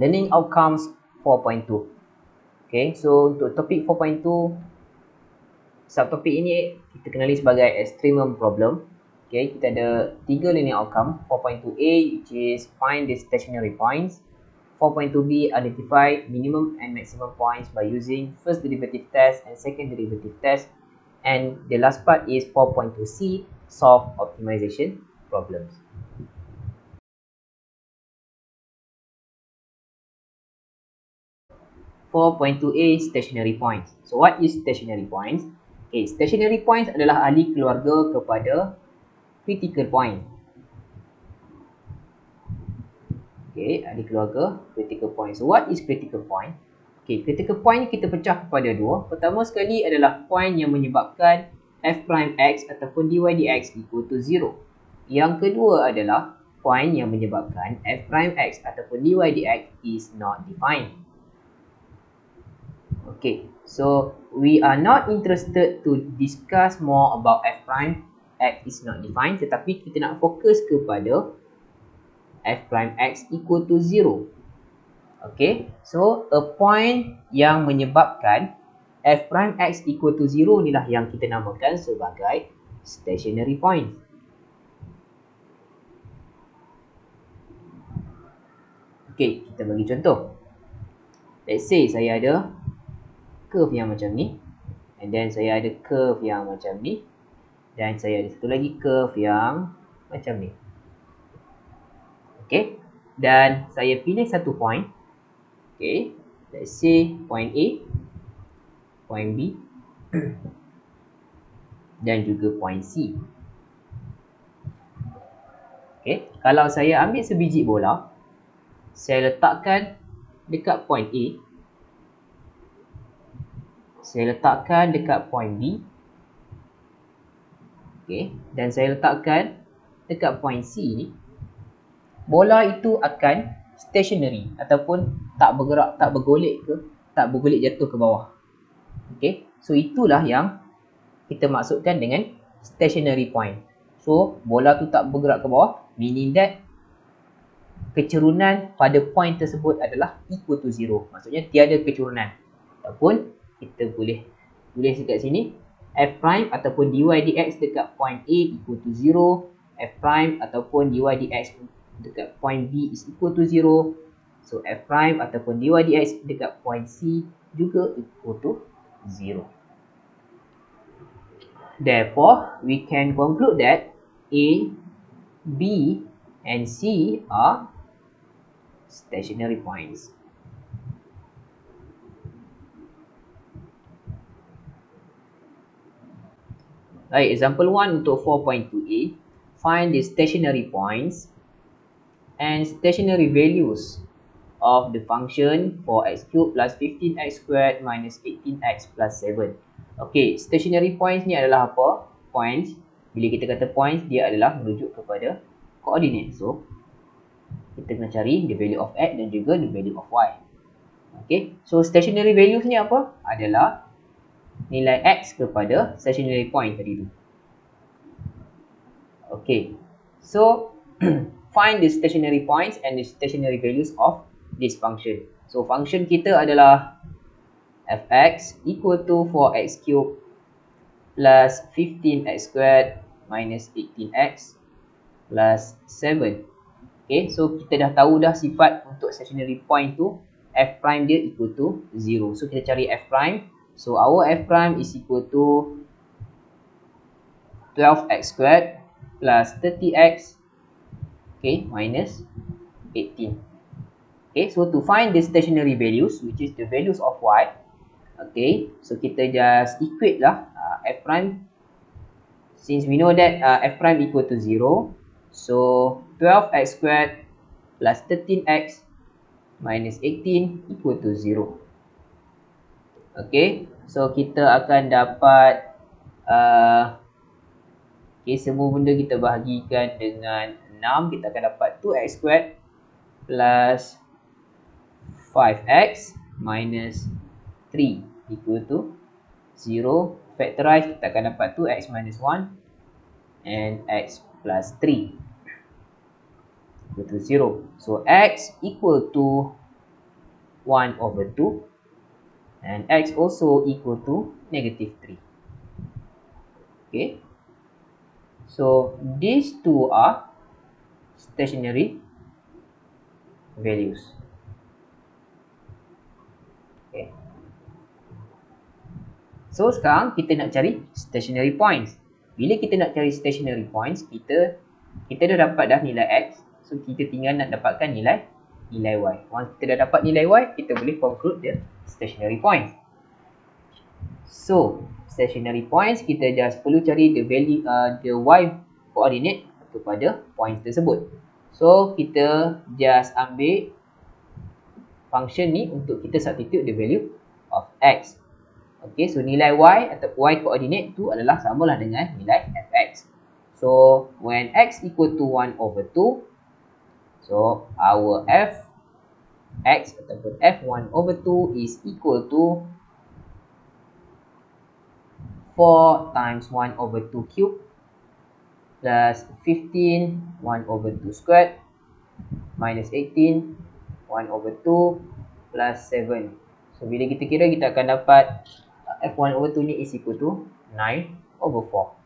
Learning outcomes 4.2. Okay, so untuk topik 4.2, subtopik ini kita kenali sebagai extremum problem. Okay, kita ada 3 learning outcome. 4.2a which is find the stationary points. 4.2b identify minimum and maximum points by using first derivative test and second derivative test. And the last part is 4.2c solve optimization problems. (4.2a) stationary points. So what is stationary points? Okay, stationary points adalah ahli keluarga kepada critical point. Okay, ahli keluarga critical point. So what is critical point? Okay, critical point kita pecah kepada dua. Pertama sekali adalah point yang menyebabkan f prime x ataupun dy dx equal to 0. Yang kedua adalah point yang menyebabkan f prime x ataupun dy dx is not defined. Okay, so we are not interested to discuss more about f prime x is not defined, tetapi kita nak fokus kepada f prime x equal to 0. Okay, so a point yang menyebabkan f prime x equal to 0 inilah yang kita namakan sebagai stationary point. Okay, kita bagi contoh. Let's say saya ada curve yang macam ni, and then saya ada curve yang macam ni, dan saya ada satu lagi curve yang macam ni. Okay, dan saya pilih satu point. Okay, let's say point A, point B dan juga point C. Okay, kalau saya ambil sebiji bola, saya letakkan dekat point A, saya letakkan dekat point B, okay, dan saya letakkan dekat point C ni, bola itu akan stationary ataupun tak bergerak, tak bergolek jatuh ke bawah. Okay, so itulah yang kita maksudkan dengan stationary point. So bola tu tak bergerak ke bawah, meaning that kecerunan pada point tersebut adalah equal to 0. Maksudnya tiada kecerunan. Ataupun kita boleh tulis dekat sini f prime ataupun dy dx dekat point A equal to 0, f prime ataupun dy dx dekat point B is equal to 0. So f prime ataupun dy dx dekat point C juga equal to 0. Therefore, we can conclude that A, B and C are stationary points. Right, example 1 untuk 4.2a. Find the stationary points and stationary values of the function for x cubed plus 15x squared minus 18x plus 7. Okay, stationary points ni adalah apa? Points, bila kita kata points, dia adalah merujuk kepada koordinat. So, kita kena cari the value of x dan juga the value of y. Okay, so stationary values ni apa? Adalah nilai x kepada stationary point tadi tu. Okay, so find the stationary points and the stationary values of this function. So function kita adalah fx equal to 4x cubed plus 15x squared minus 18x plus 7. Okay, so kita dah tahu dah sifat untuk stationary point tu, f prime dia equal to 0. So kita cari f prime. So our f prime is equal to 12x squared plus 30x, okay, minus 18. Okay, so to find the stationary values, which is the values of y, okay, so kita just equate lah f prime. Since we know that f prime equal to 0, so 12x squared plus 13x minus 18 equal to 0. Okay, so kita akan dapat okay, semua benda kita bahagikan dengan 6, kita akan dapat 2x squared plus 5x minus 3 equal to 0. Factorize, kita akan dapat 2x minus 1 and x plus 3 equal to 0. So x equal to 1 over 2, and x also equal to negative 3. Okay, so these two are stationary values. Okay, so sekarang kita nak cari stationary points. Bila kita nak cari stationary points, kita dah dapat dah nilai x, so kita tinggal nak dapatkan nilai y. Once kita dah dapat nilai y, kita boleh conclude the stationary points. So stationary points, kita just perlu cari the value, the y coordinate kepada points tersebut. So kita just ambil function ni untuk kita substitute the value of x. Okay, so nilai y atau y coordinate tu adalah samalah dengan nilai fx. So when x equal to 1 over 2, so our fx ataupun f1 over 2 is equal to 4 times 1 over 2 cube plus 15 1 over 2 squared minus 18 1 over 2 plus 7. So bila kita kira, kita akan dapat f1 over 2 ni is equal to 9 over 4.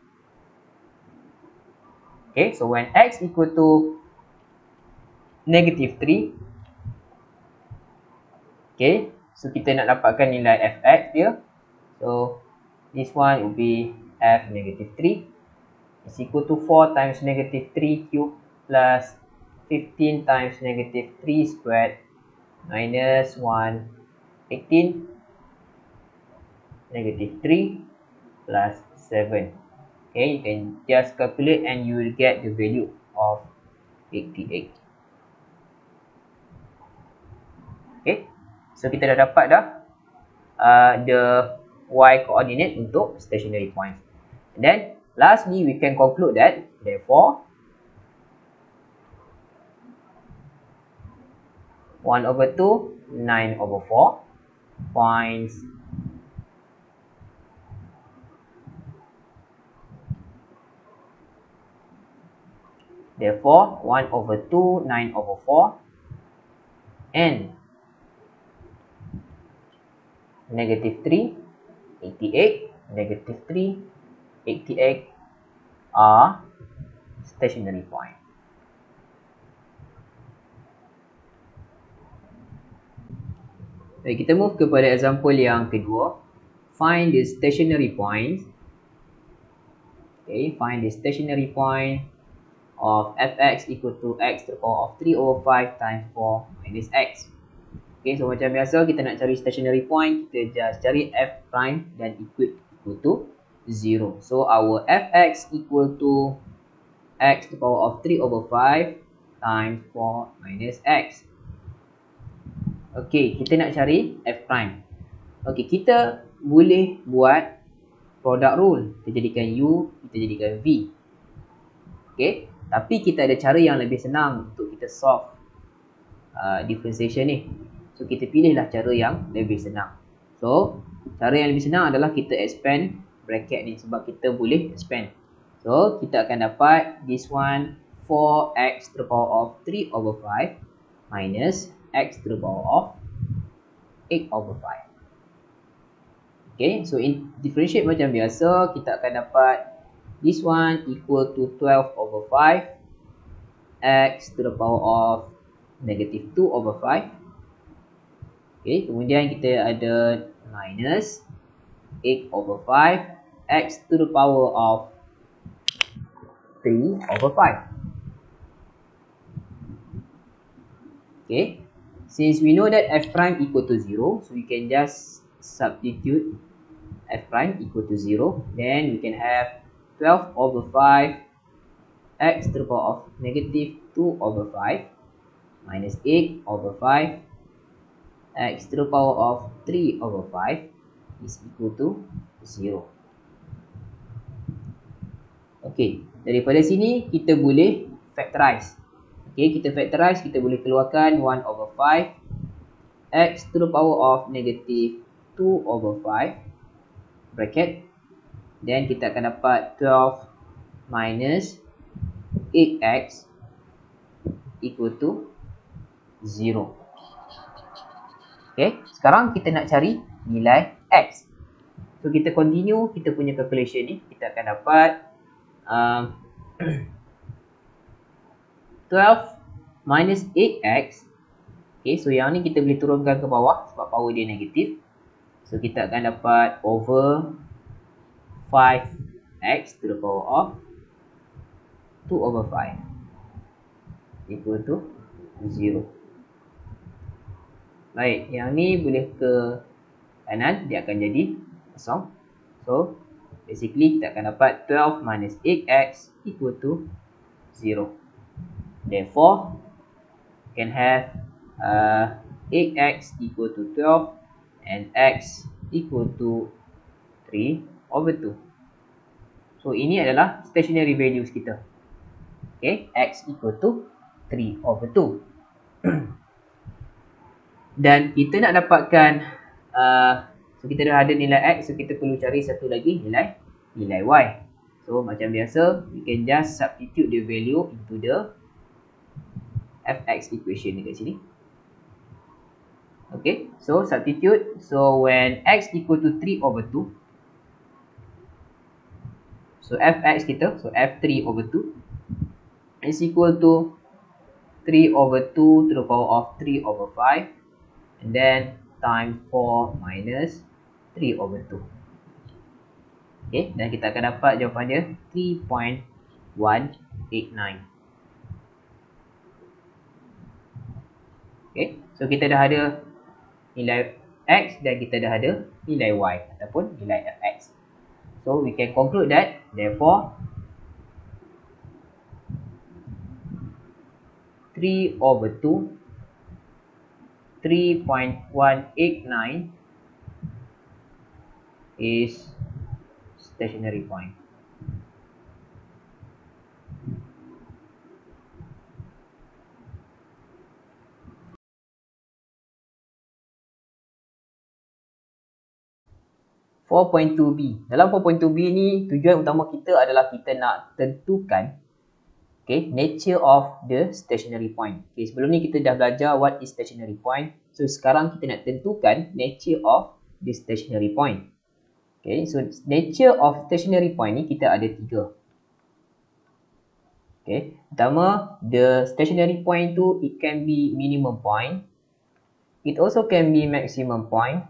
Okay, so when x equal to negative 3, okay, so kita nak dapatkan nilai fx dia. So this one will be f negative 3 is equal to 4 times negative 3 cube plus 15 times negative 3 squared minus 1, 18, negative 3 plus 7. Okay, you can just calculate and you will get the value of 88. Okay, so kita dah dapat dah the y coordinate untuk stationary points. And then lastly, we can conclude that therefore 1 over 2, 9 over 4 points therefore 1 over 2, 9 over 4 and negative 3, 88, negative 3, 88 are stationary point. Baik, kita move kepada example yang kedua. Find the stationary point. Okay, find the stationary point of fx equal to x to the power of 3 over 5 times 4 minus x. Okay, so macam biasa kita nak cari stationary point, kita just cari f prime dan equal to 0. So our fx equal to x to the power of 3 over 5 times 4 minus x. Okay, kita nak cari f prime. Okay, kita boleh buat product rule. Kita jadikan u, kita jadikan v. Okay, tapi kita ada cara yang lebih senang untuk kita solve differentiation ni. So kita pilihlah cara yang lebih senang. So cara yang lebih senang adalah kita expand bracket ni, sebab kita boleh expand. So kita akan dapat this one 4x to the power of 3 over 5 minus x to the power of 8 over 5. Okay, so in differentiate macam biasa, kita akan dapat this one equal to 12 over 5 x to the power of negative 2 over 5. Okay, kemudian kita ada minus 8 over 5 x to the power of 3 over 5. Okay, since we know that f prime equal to 0, so we can just substitute f prime equal to 0. Then we can have 12 over 5 x to the power of negative 2 over 5 minus 8 over 5 x to the power of 3 over 5 is equal to 0. Okay, daripada sini kita boleh factorize. Okay, kita factorize, kita boleh keluarkan 1 over 5 x to the power of negative 2 over 5 bracket, then kita akan dapat 12 minus 8x equal to 0. Okay, sekarang kita nak cari nilai X. So, kita continue kita punya calculation ni. Kita akan dapat 12 minus 8X. Okay, so yang ni kita boleh turunkan ke bawah sebab power dia negatif. So, kita akan dapat over 5X to the power of 2 over 5 equal to 0. Baik, yang ni boleh ke kanan, dia akan jadi kosong. So, basically kita akan dapat 12 minus 8X equal to 0. Therefore, we can have 8X equal to 12 and X equal to 3 over 2. So, ini adalah stationary values kita. Okay, X equal to 3 over 2. Dan kita nak dapatkan so kita dah ada nilai X, so kita perlu cari satu lagi nilai Y. So macam biasa, we can just substitute the value into the fx equation dekat sini. Okay, so substitute. So when X equal to 3 over 2, so fx kita, so f3 over 2 is equal to 3 over 2 to the power of 3 over 5. And then times 4 minus 3 over 2. Okay, dan kita akan dapat jawapan dia 3.189. Okay, so kita dah ada nilai X dan kita dah ada nilai Y ataupun nilai fx. So we can conclude that therefore 3 over 2 3.189 is stationary point. (4.2b). Dalam 4.2b ni, tujuan utama kita adalah kita nak tentukan nature of the stationary point. Okay, sebelum ni kita dah belajar what is stationary point. So sekarang kita nak tentukan nature of the stationary point. Okay, so nature of stationary point ni kita ada 3. Okay, pertama, the stationary point tu it can be minimum point, it also can be maximum point,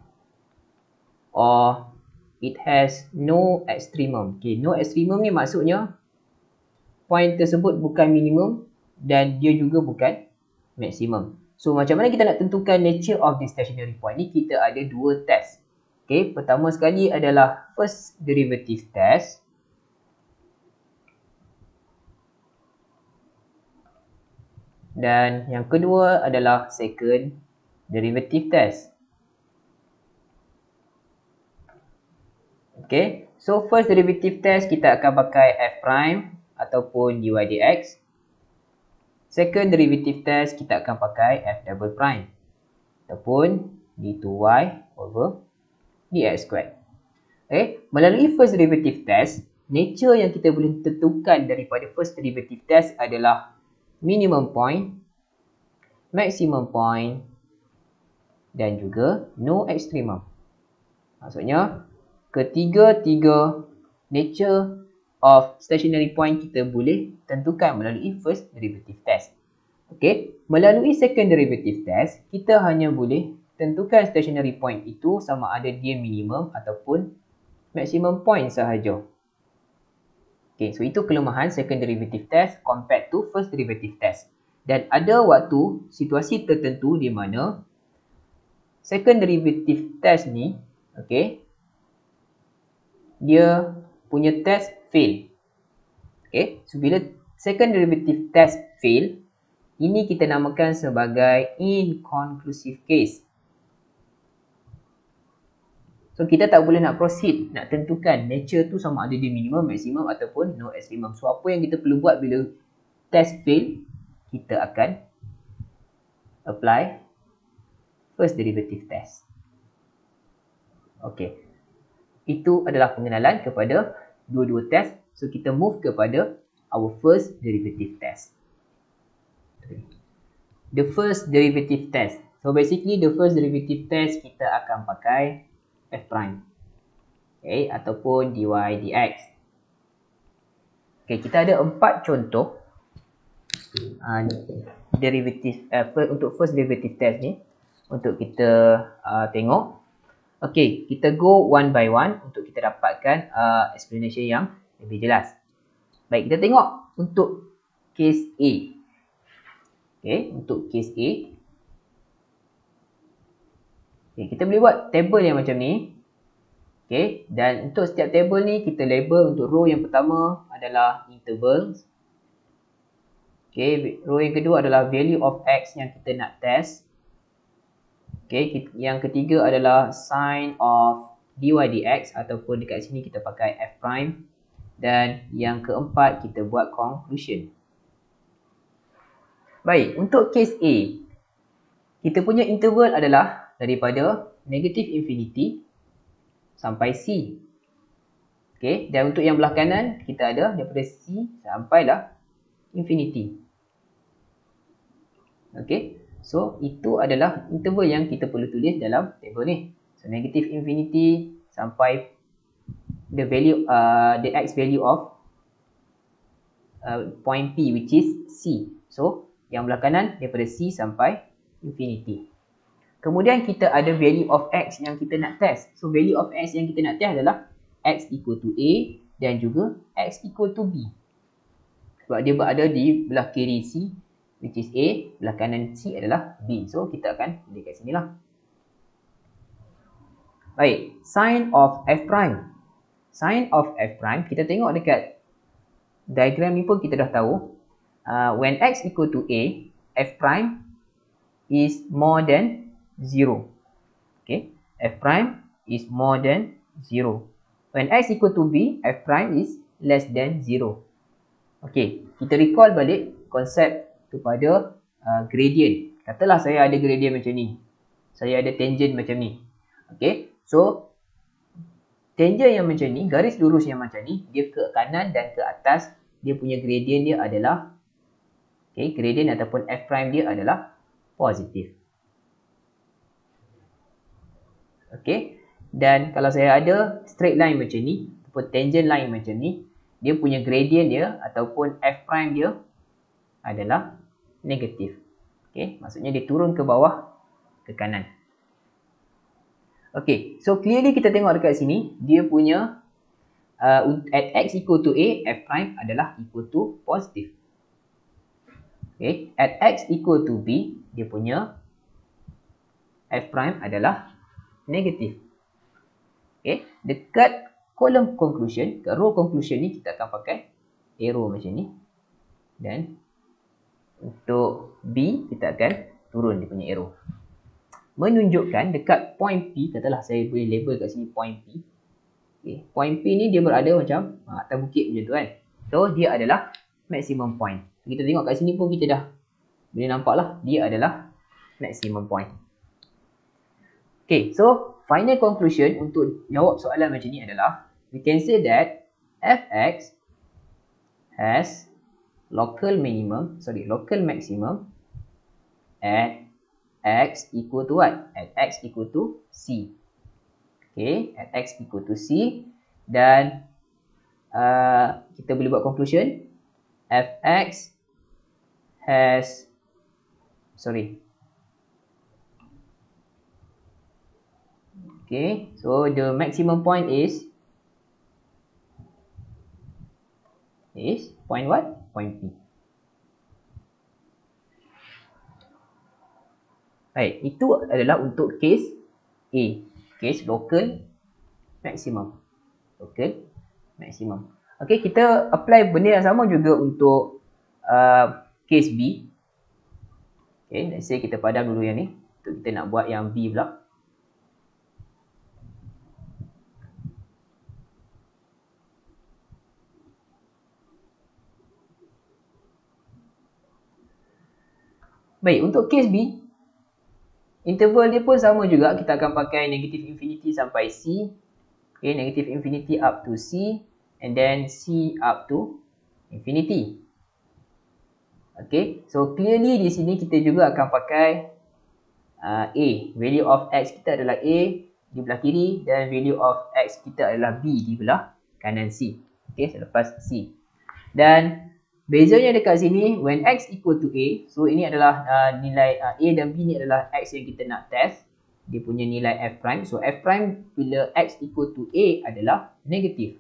or it has no extremum. Okay, no extremum ni maksudnya point tersebut bukan minimum dan dia juga bukan maksimum. So macam mana kita nak tentukan nature of the stationary point ni? Kita ada 2 test. Okay, pertama sekali adalah first derivative test. Dan yang kedua adalah second derivative test. Okay, so first derivative test kita akan pakai f prime ataupun dy dx. Second derivative test kita akan pakai f double prime ataupun d2y over dx squared. Okay, melalui first derivative test, nature yang kita boleh tentukan daripada first derivative test adalah minimum point, maximum point dan juga no extremum. Maksudnya ketiga-tiga nature of stationary point kita boleh tentukan melalui first derivative test. Okay, melalui second derivative test, kita hanya boleh tentukan stationary point itu sama ada dia minimum ataupun maximum point sahaja. Okay, so itu kelemahan second derivative test compared to first derivative test. Dan ada waktu situasi tertentu di mana second derivative test ni, okay, dia punya test fail. Okay, so bila second derivative test fail, ini kita namakan sebagai inconclusive case. So kita tak boleh nak proceed, nak tentukan nature tu sama ada dia minimum, maximum ataupun no extremum. So apa yang kita perlu buat bila test fail, kita akan apply first derivative test. Okay, itu adalah pengenalan kepada dua-dua test. So kita move kepada our first derivative test. The first derivative test. So basically the first derivative test kita akan pakai f prime. Okay, ataupun dy dx. Okay, kita ada 4 contoh derivative untuk first derivative test ni untuk kita tengok. Okay, kita go one by one untuk kita dapatkan explanation yang lebih jelas. Baik, kita tengok untuk case A. Okay, untuk case A. Okay, kita boleh buat table yang macam ni. Okay, dan untuk setiap table ni kita label untuk row yang pertama adalah intervals. Okay, row yang kedua adalah value of x yang kita nak test. Okay, yang ketiga adalah sign of dy dx ataupun dekat sini kita pakai f prime. Dan yang keempat kita buat conclusion. Baik, untuk case A, kita punya interval adalah daripada negative infinity sampai C. Okay, dan untuk yang belah kanan kita ada daripada C sampailah infinity. Okay, so itu adalah interval yang kita perlu tulis dalam table ni. So negative infinity sampai the value the x value of point P which is C. So yang belah kanan daripada C sampai infinity. Kemudian kita ada value of x yang kita nak test. So value of x yang kita nak test adalah x equal to A dan juga x equal to B. Sebab dia berada di belah kiri C which is A, belah kanan C adalah B. So kita akan pilih kat sini lah. Baik, sign of f prime. Sign of f prime, kita tengok dekat diagram ni pun kita dah tahu. When x equal to A, f prime is more than 0. Okay, f prime is more than 0. When x equal to B, f prime is less than 0. Okay, kita recall balik konsep kepada gradient. Katalah saya ada gradient macam ni. Saya ada tangent macam ni. Okay, so tangent yang macam ni, garis lurus yang macam ni, dia ke kanan dan ke atas, dia punya gradient dia adalah, okay, gradient ataupun f prime dia adalah positif. Okay, dan kalau saya ada straight line macam ni, ataupun tangent line macam ni, dia punya gradient dia ataupun f prime dia adalah negatif. Okay, maksudnya dia turun ke bawah, ke kanan. Okay, so clearly kita tengok dekat sini, dia punya at x equal to A, f prime adalah equal to positif. Okay, at x equal to B, dia punya f prime adalah negatif. Okay, dekat kolom conclusion, ke row conclusion ni kita akan pakai arrow macam ni. Dan untuk B, kita akan turun dia punya arrow. Menunjukkan dekat point P, katalah saya boleh label kat sini point P. Okay, point P ni dia berada macam atas bukit macam tu kan. So dia adalah maximum point. Kita tengok kat sini pun kita dah boleh nampak lah, dia adalah maximum point. Okay, so final conclusion untuk jawab soalan macam ni adalah, we can say that fx has local maximum at x equal to what? At x equal to C. Okay, at x equal to C. Dan kita boleh buat conclusion, fx has, okay, so the maximum point is point what? Point P. Baik, itu adalah untuk case A, case local maximum. Local maximum. Okay, kita apply benda yang sama juga untuk case B. Okay, let's say kita padam dulu yang ni. Untuk kita nak buat yang B pula. Baik, untuk case B, interval dia pun sama juga. Kita akan pakai negative infinity sampai C. Okay, negative infinity up to C. And then C up to infinity. Okay, so clearly di sini kita juga akan pakai A. Value of X kita adalah A di belah kiri dan value of X kita adalah B di belah kanan C. Okay, selepas C. Dan bezanya dekat sini, when X equal to A, so ini adalah nilai A dan B ni adalah X yang kita nak test. Dia punya nilai F prime. So F prime bila X equal to A adalah negatif.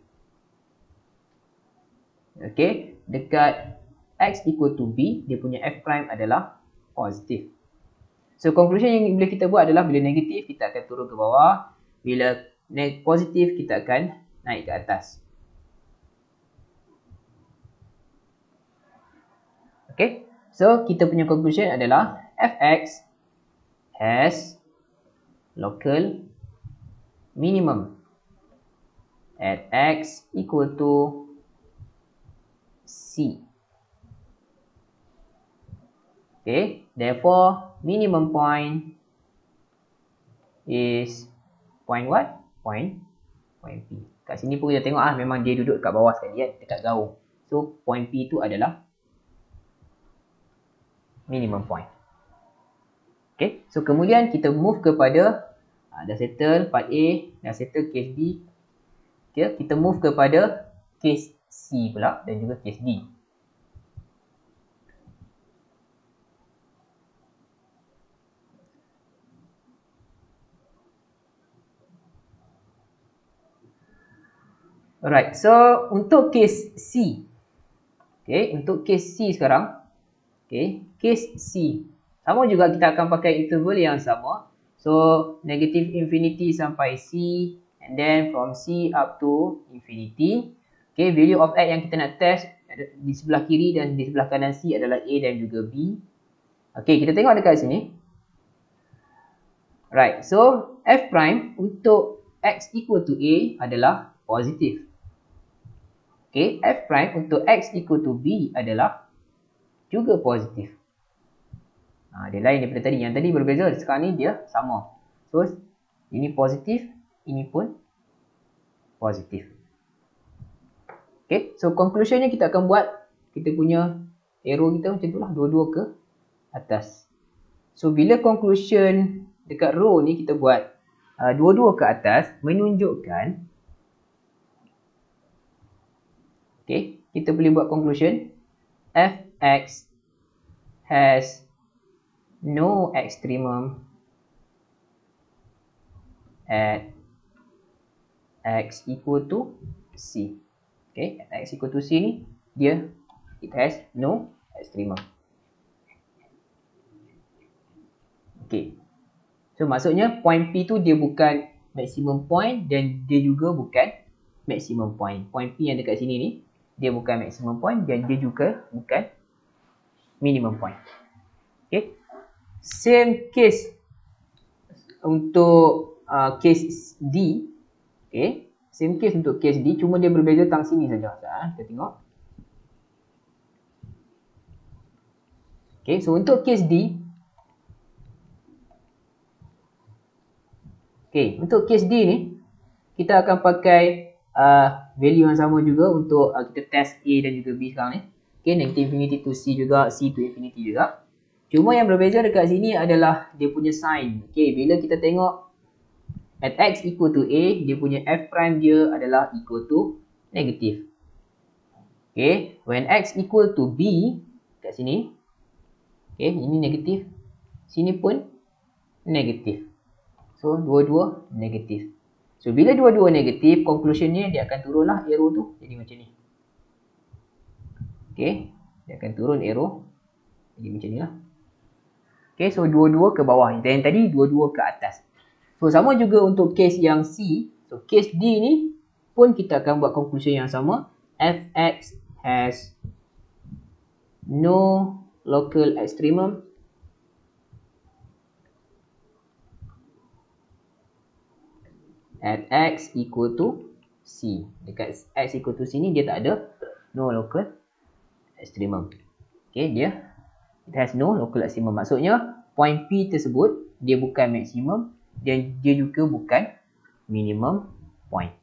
Okay, dekat X equal to B, dia punya F prime adalah positif. So conclusion yang boleh kita buat adalah bila negatif kita akan turun ke bawah, bila positif kita akan naik ke atas. Okay, so kita punya conclusion adalah Fx has local minimum at X equal to C. Okay, therefore minimum point is point what? Point P. Kat sini pun kita tengok memang dia duduk kat bawah sekali dekat gaung. So point P tu adalah minimum point. Okay, so kemudian kita move kepada dah settle part A, dah settle case B. Okay, kita move kepada case C pula dan juga case D. Alright, so untuk case C. Okay, untuk case C sekarang. Okay, case C. Sama juga kita akan pakai interval yang sama. So, negative infinity sampai C. And then from C up to infinity. Okay, value of X yang kita nak test di sebelah kiri dan di sebelah kanan C adalah A dan juga B. Okay, kita tengok dekat sini. Right, so F prime untuk X equal to A adalah positif. Okay, F prime untuk X equal to B adalah juga positif. Dia lain daripada tadi. Yang tadi berbeza, sekarang ni dia sama. So, ini positif, ini pun positif. Okay, so conclusionnya kita akan buat, kita punya arrow kita macam tu lah, dua-dua ke atas. So, bila conclusion dekat row ni kita buat dua-dua ke atas, menunjukkan, okay, kita boleh buat conclusion, Fx has no extremum at X equal to C. Okay, at X equal to C ni, dia, it has no extremum. Okay, so maksudnya point P tu dia bukan maximum point dan dia juga bukan maximum point. Point P yang dekat sini ni, dia bukan maximum point dan dia juga bukan minimum point. Okay, same case untuk case D. Okay, same case untuk case D, cuma dia berbeza tang sini saja. Kita tengok. Okay, so untuk case D, okay, untuk case D ni kita akan pakai value yang sama juga untuk kita test A dan juga B sekarang ni. Okay, negative infinity to C juga, C to infinity juga. Cuma yang berbeza dekat sini adalah dia punya sign. Okay, bila kita tengok at X equal to A, dia punya F prime dia adalah equal to negative. Okay, when X equal to B, kat sini, okay, ini negatif, sini pun negatif. So, dua-dua negatif. So, bila dua-dua negatif, conclusionnya dia akan turunlah arrow tu jadi macam ni. Okay, dia akan turun arrow jadi macam ni lah. Okay, so dua-dua ke bawah. Dan tadi dua-dua ke atas. So, sama juga untuk case yang C. So, case D ni pun kita akan buat conclusion yang sama. Fx has no local extremum at X equal to C. Dekat X equal to C ni dia tak ada no local extremum. Okay, dia it has no local extremum. Maksudnya point P tersebut dia bukan maximum dan dia juga bukan minimum point.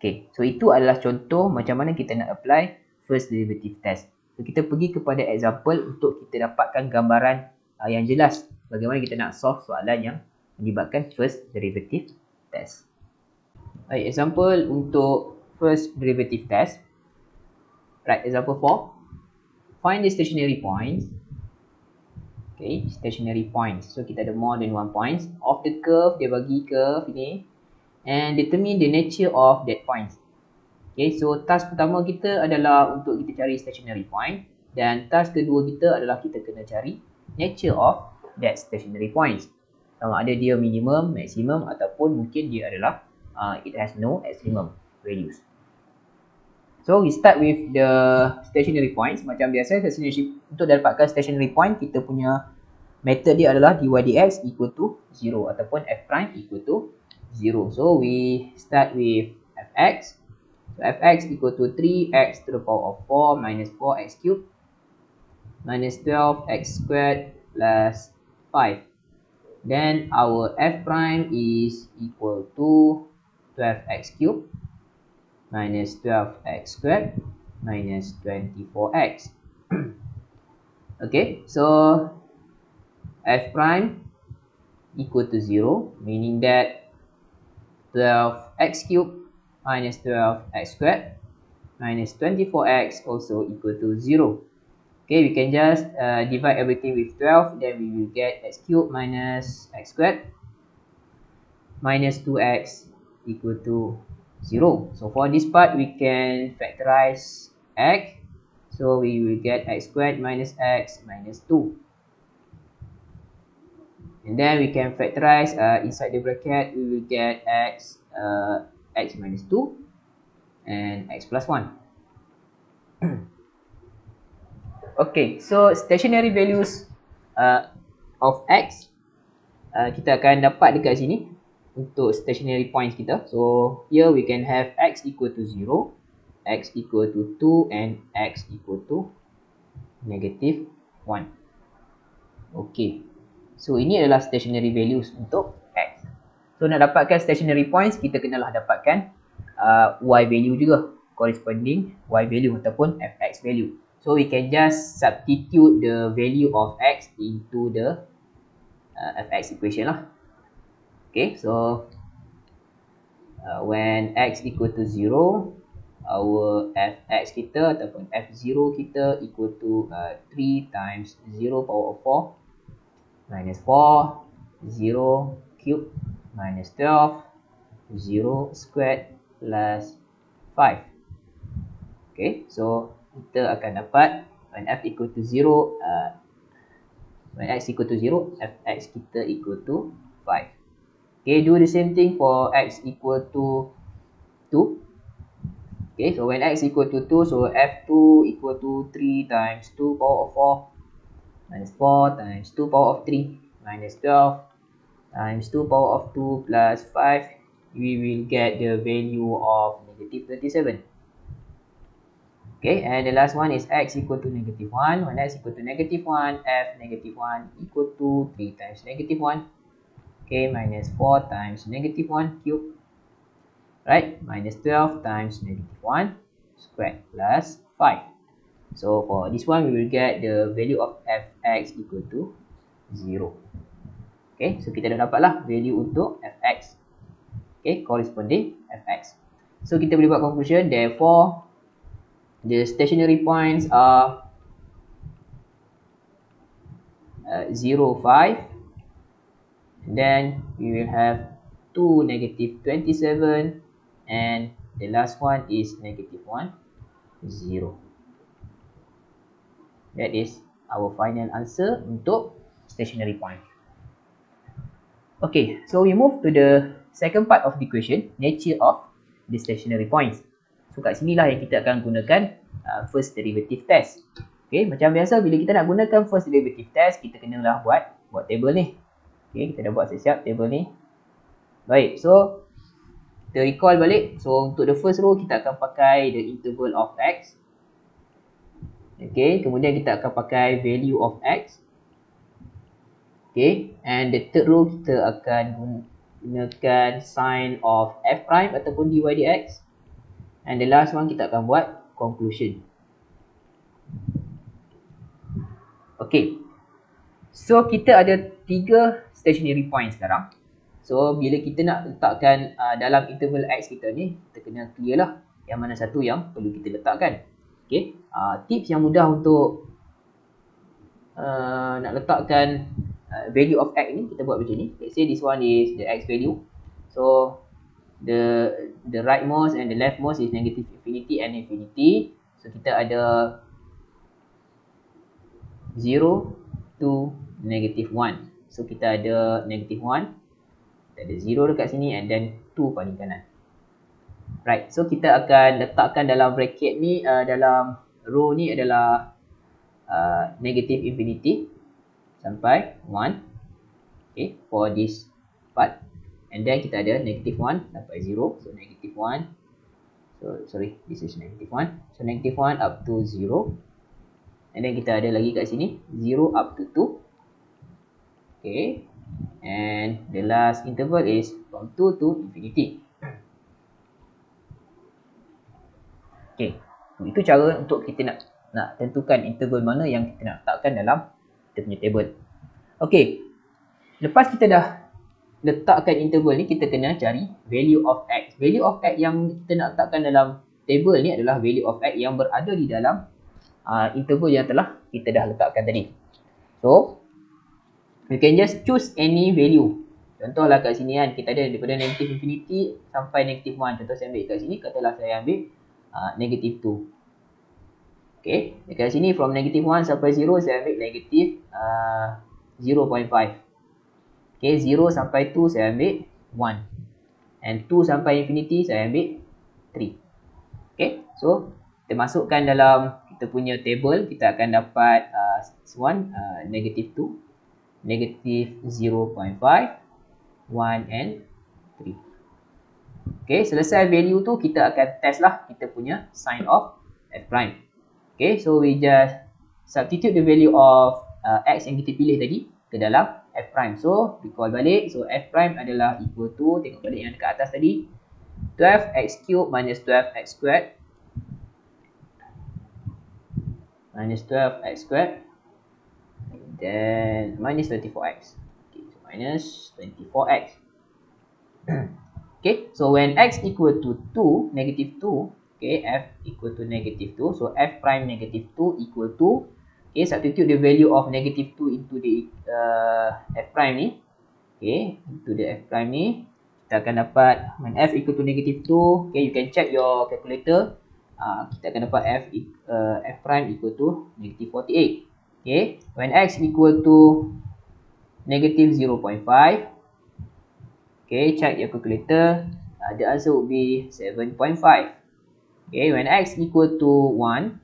Okay, so itu adalah contoh macam mana kita nak apply first derivative test. So kita pergi kepada example untuk kita dapatkan gambaran yang jelas bagaimana kita nak solve soalan yang melibatkan first derivative test. Baik, example untuk first derivative test. Right, example 4. Find the stationary points. Okay, stationary points. So kita ada more than one points of the curve. Dia bagi curve ini and determine the nature of that points. Okay, so task pertama kita adalah untuk kita cari stationary point, dan task kedua kita adalah kita kena cari nature of that stationary points. Sama ada dia minimum, maximum ataupun mungkin dia adalah it has no maximum values. So we start with the stationary points. Macam biasa, untuk dapatkan stationary point, kita punya method dia adalah dy dx equal to 0 ataupun f prime equal to 0. So we start with fx. So fx equal to 3x to the power of 4 minus 4x cubed minus 12x squared plus 5. Then our f prime is equal to 12x cubed minus 12x squared minus 24x. Okay, so f prime equal to 0, meaning that 12x cubed minus 12x squared minus 24x also equal to 0. Okay, we can just divide everything with 12, then we will get x cubed minus x squared minus 2x equal to 0. So for this part, we can factorize x. So we will get x squared minus x minus 2. And then we can factorize inside the bracket, we will get x minus 2 and x plus 1. Okay, so stationary values of x kita akan dapat dekat sini untuk stationary points kita. So here we can have x equal to 0, x equal to 2 and x equal to negative 1. Okay, so ini adalah stationary values untuk x. So nak dapatkan stationary points, kita kenalah dapatkan y value juga, corresponding y value ataupun fx value. So we can just substitute the value of x into the fx equation lah. Okay, so when x equal to 0, our fx kita ataupun f0 kita equal to 3 times 0 power of 4 minus 4, 0 cube minus 12, 0 squared plus 5. Okay, so kita akan dapat when f equal to 0, when x equal to 0, fx kita equal to 5. Okay, do the same thing for x equal to 2. Okay, so when x equal to 2, so f2 equal to 3 times 2 power of 4 minus 4 times 2 power of 3 minus 12 times 2 power of 2 plus 5. We will get the value of negative 37. Okay, and the last one is x equal to negative 1. When x equal to negative 1, f negative 1 equal to 3 times negative 1. Okay, minus 4 times negative 1 cube. Right, minus 12 times negative 1 squared plus 5. So for this one, we will get the value of fx equal to 0. Okay, so kita dah dapatlah value untuk fx. Okay, corresponding fx. So kita boleh buat conclusion, therefore the stationary points are 0, 5. And then we will have 2, negative 27. And the last one is negative 1, 0. That is our final answer untuk stationary point. Okay, so we move to the second part of the equation, nature of the stationary points. So kat sinilah yang kita akan gunakan first derivative test. Okay, macam biasa bila kita nak gunakan first derivative test, kita kenalah buat table ni. Okay, kita dah buat siap table ni. Baik, so kita recall balik. So untuk the first row kita akan pakai the interval of x. Okay, kemudian kita akan pakai value of x. Okay, and the third row kita akan gunakan sign of f prime ataupun dy dx. And the last one kita akan buat conclusion. Okay, so kita ada 3 stationary point sekarang. So bila kita nak letakkan dalam interval X kita ni, kita kena clear lah yang mana satu yang perlu kita letakkan. Okay, tips yang mudah untuk nak letakkan value of X ni, kita buat macam ni. Let's say this one is the X value. So the rightmost and the leftmost is negative infinity and infinity. So kita ada 0 to negative 1. So kita ada negative 1, kita ada 0 dekat sini, and then 2 paling kanan. Right, so kita akan letakkan dalam bracket ni, dalam row ni adalah negative infinity sampai 1. Okay, for this part. And then kita ada negative 1 sampai 0. So negative 1. So sorry, this is negative 1. So negative 1 up to 0. And then kita ada lagi kat sini 0 up to 2. Okay. And the last interval is from 2 to infinity. Okay. So, itu cara untuk kita nak tentukan interval mana yang kita nak letakkan dalam kita punya table. Okay. Lepas kita dah letakkan interval ni, kita kena cari value of X. Value of X yang kita nak letakkan dalam table ni adalah value of X yang berada di dalam interval yang telah kita dah letakkan tadi. So, you can just choose any value. Contohlah kat sini kan, kita ada daripada negative infinity sampai negative 1. Contoh saya ambil kat sini, katalah saya ambil negative 2. Okay, dekat sini from negative 1 sampai 0, saya ambil negative 0.5. Okay, 0 sampai 2 saya ambil 1. And 2 sampai infinity saya ambil 3. Okay, so kita masukkan dalam kita punya table, kita akan dapat negative 2, negative 0.5, 1 and 3. Okay, selesai value tu kita akan test lah kita punya sign of f prime. Okay, so we just substitute the value of x yang kita pilih tadi ke dalam f prime. So recall balik, so f prime adalah equal to, tengok balik yang dekat atas tadi, 12x cube minus 12x squared minus 12x squared then minus 24x. Okay, so minus 24x. Okay, so when x equal to 2, negative 2, okay, f equal to negative 2, so f prime negative 2 equal to, okay, substitute the value of negative 2 into the f prime ni. Okay, into the f prime ni, kita akan dapat when f equal to negative 2, okay, you can check your calculator. Kita akan dapat f prime equal to negative 48. Okay, when x equal to negative 0.5, okay, check your calculator. The answer would be 7.5. Okay, when x equal to 1,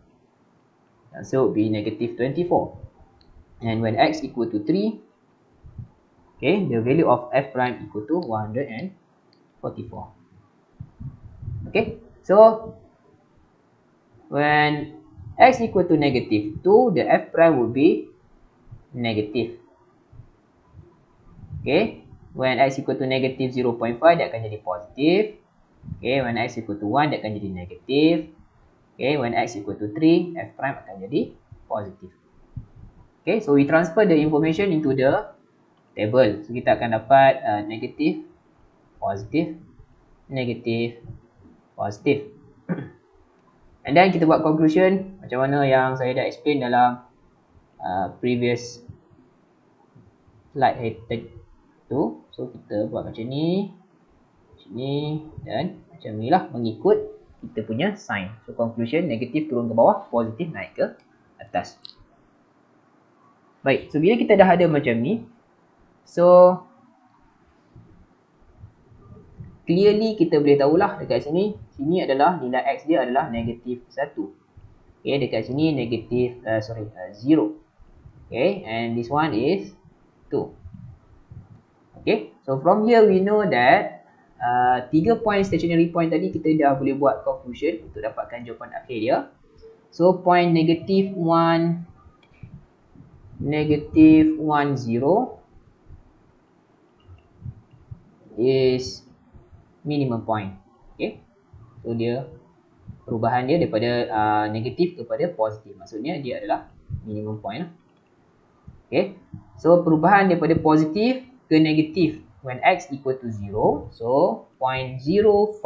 so it will be negative 24. And when x equal to 3, okay, the value of f prime equal to 144. Okay, so when x equal to negative 2, the f prime will be negative. Okay, when x equal to negative 0.5, dia akan jadi positif. Okay, when x equal to 1, dia akan jadi negatif. Okay, when x equal to 3, f prime akan jadi positif. Okay, so we transfer the information into the table. So kita akan dapat negatif, positif, negatif, positif. And then kita buat conclusion macam mana yang saya dah explain dalam previous slide tu. So kita buat macam ni, dan macam ni lah, mengikut kita punya sign. So conclusion, negatif turun ke bawah, positif naik ke atas. Baik, so bila kita dah ada macam ni, so clearly kita boleh tahulah dekat sini, sini adalah nilai x dia adalah negatif 1. Okay, dekat sini negatif 0. Okay, and this one is 2. Okay, so from here we know that 3 point stationary point tadi kita dah boleh buat conclusion untuk dapatkan jawapan akhir dia. So point negative 1, negative 1, 0 is minimum point. Okay, so dia perubahan dia daripada negatif kepada positif, maksudnya dia adalah minimum point lah. Okay, so perubahan daripada positif ke negatif when x equal to 0. So 0.05,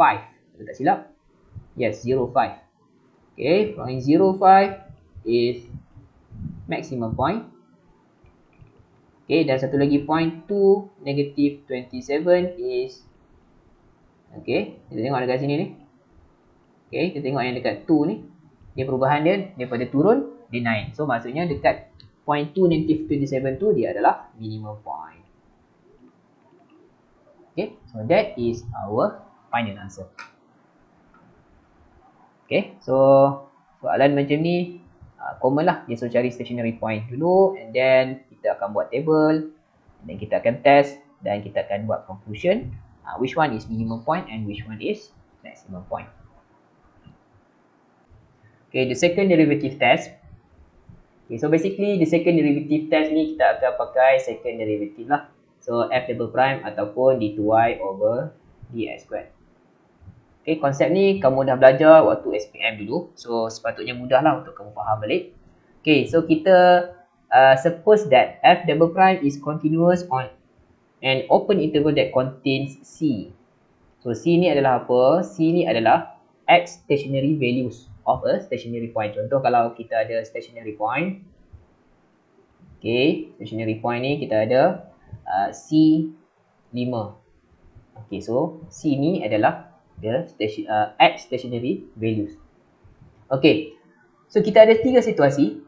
betul tak silap? Yes, 0.5. Okay, 0.05 is maximum point. Okay, dan satu lagi 0.2 negative 27 is, okay, kita tengok dekat sini ni. Okay, kita tengok yang dekat 2 ni, dia perubahan dia daripada turun dia naik. So maksudnya dekat 0.2 negative 27 tu dia adalah minimum point. Okay, so that is our final answer. Okay, so soalan macam ni common lah. Dia suruh cari stationary point dulu, and then kita akan buat table, and then kita akan test, dan kita akan buat conclusion which one is minimum point and which one is maximum point. Okay, the second derivative test. Okay, so basically the second derivative test ni kita akan pakai second derivative lah. So f double prime ataupun d2y over dx squared. Okay, konsep ni kamu dah belajar waktu SPM dulu. So sepatutnya mudah lah untuk kamu faham balik. Okay, so kita suppose that f double prime is continuous on an open interval that contains c. So c ni adalah apa? C ni adalah x stationary values of a stationary point. Contoh kalau kita ada stationary point. Okay, stationary point ni kita ada C5. Okay, so C ni adalah the x stationary values. Okay, so kita ada 3 situasi.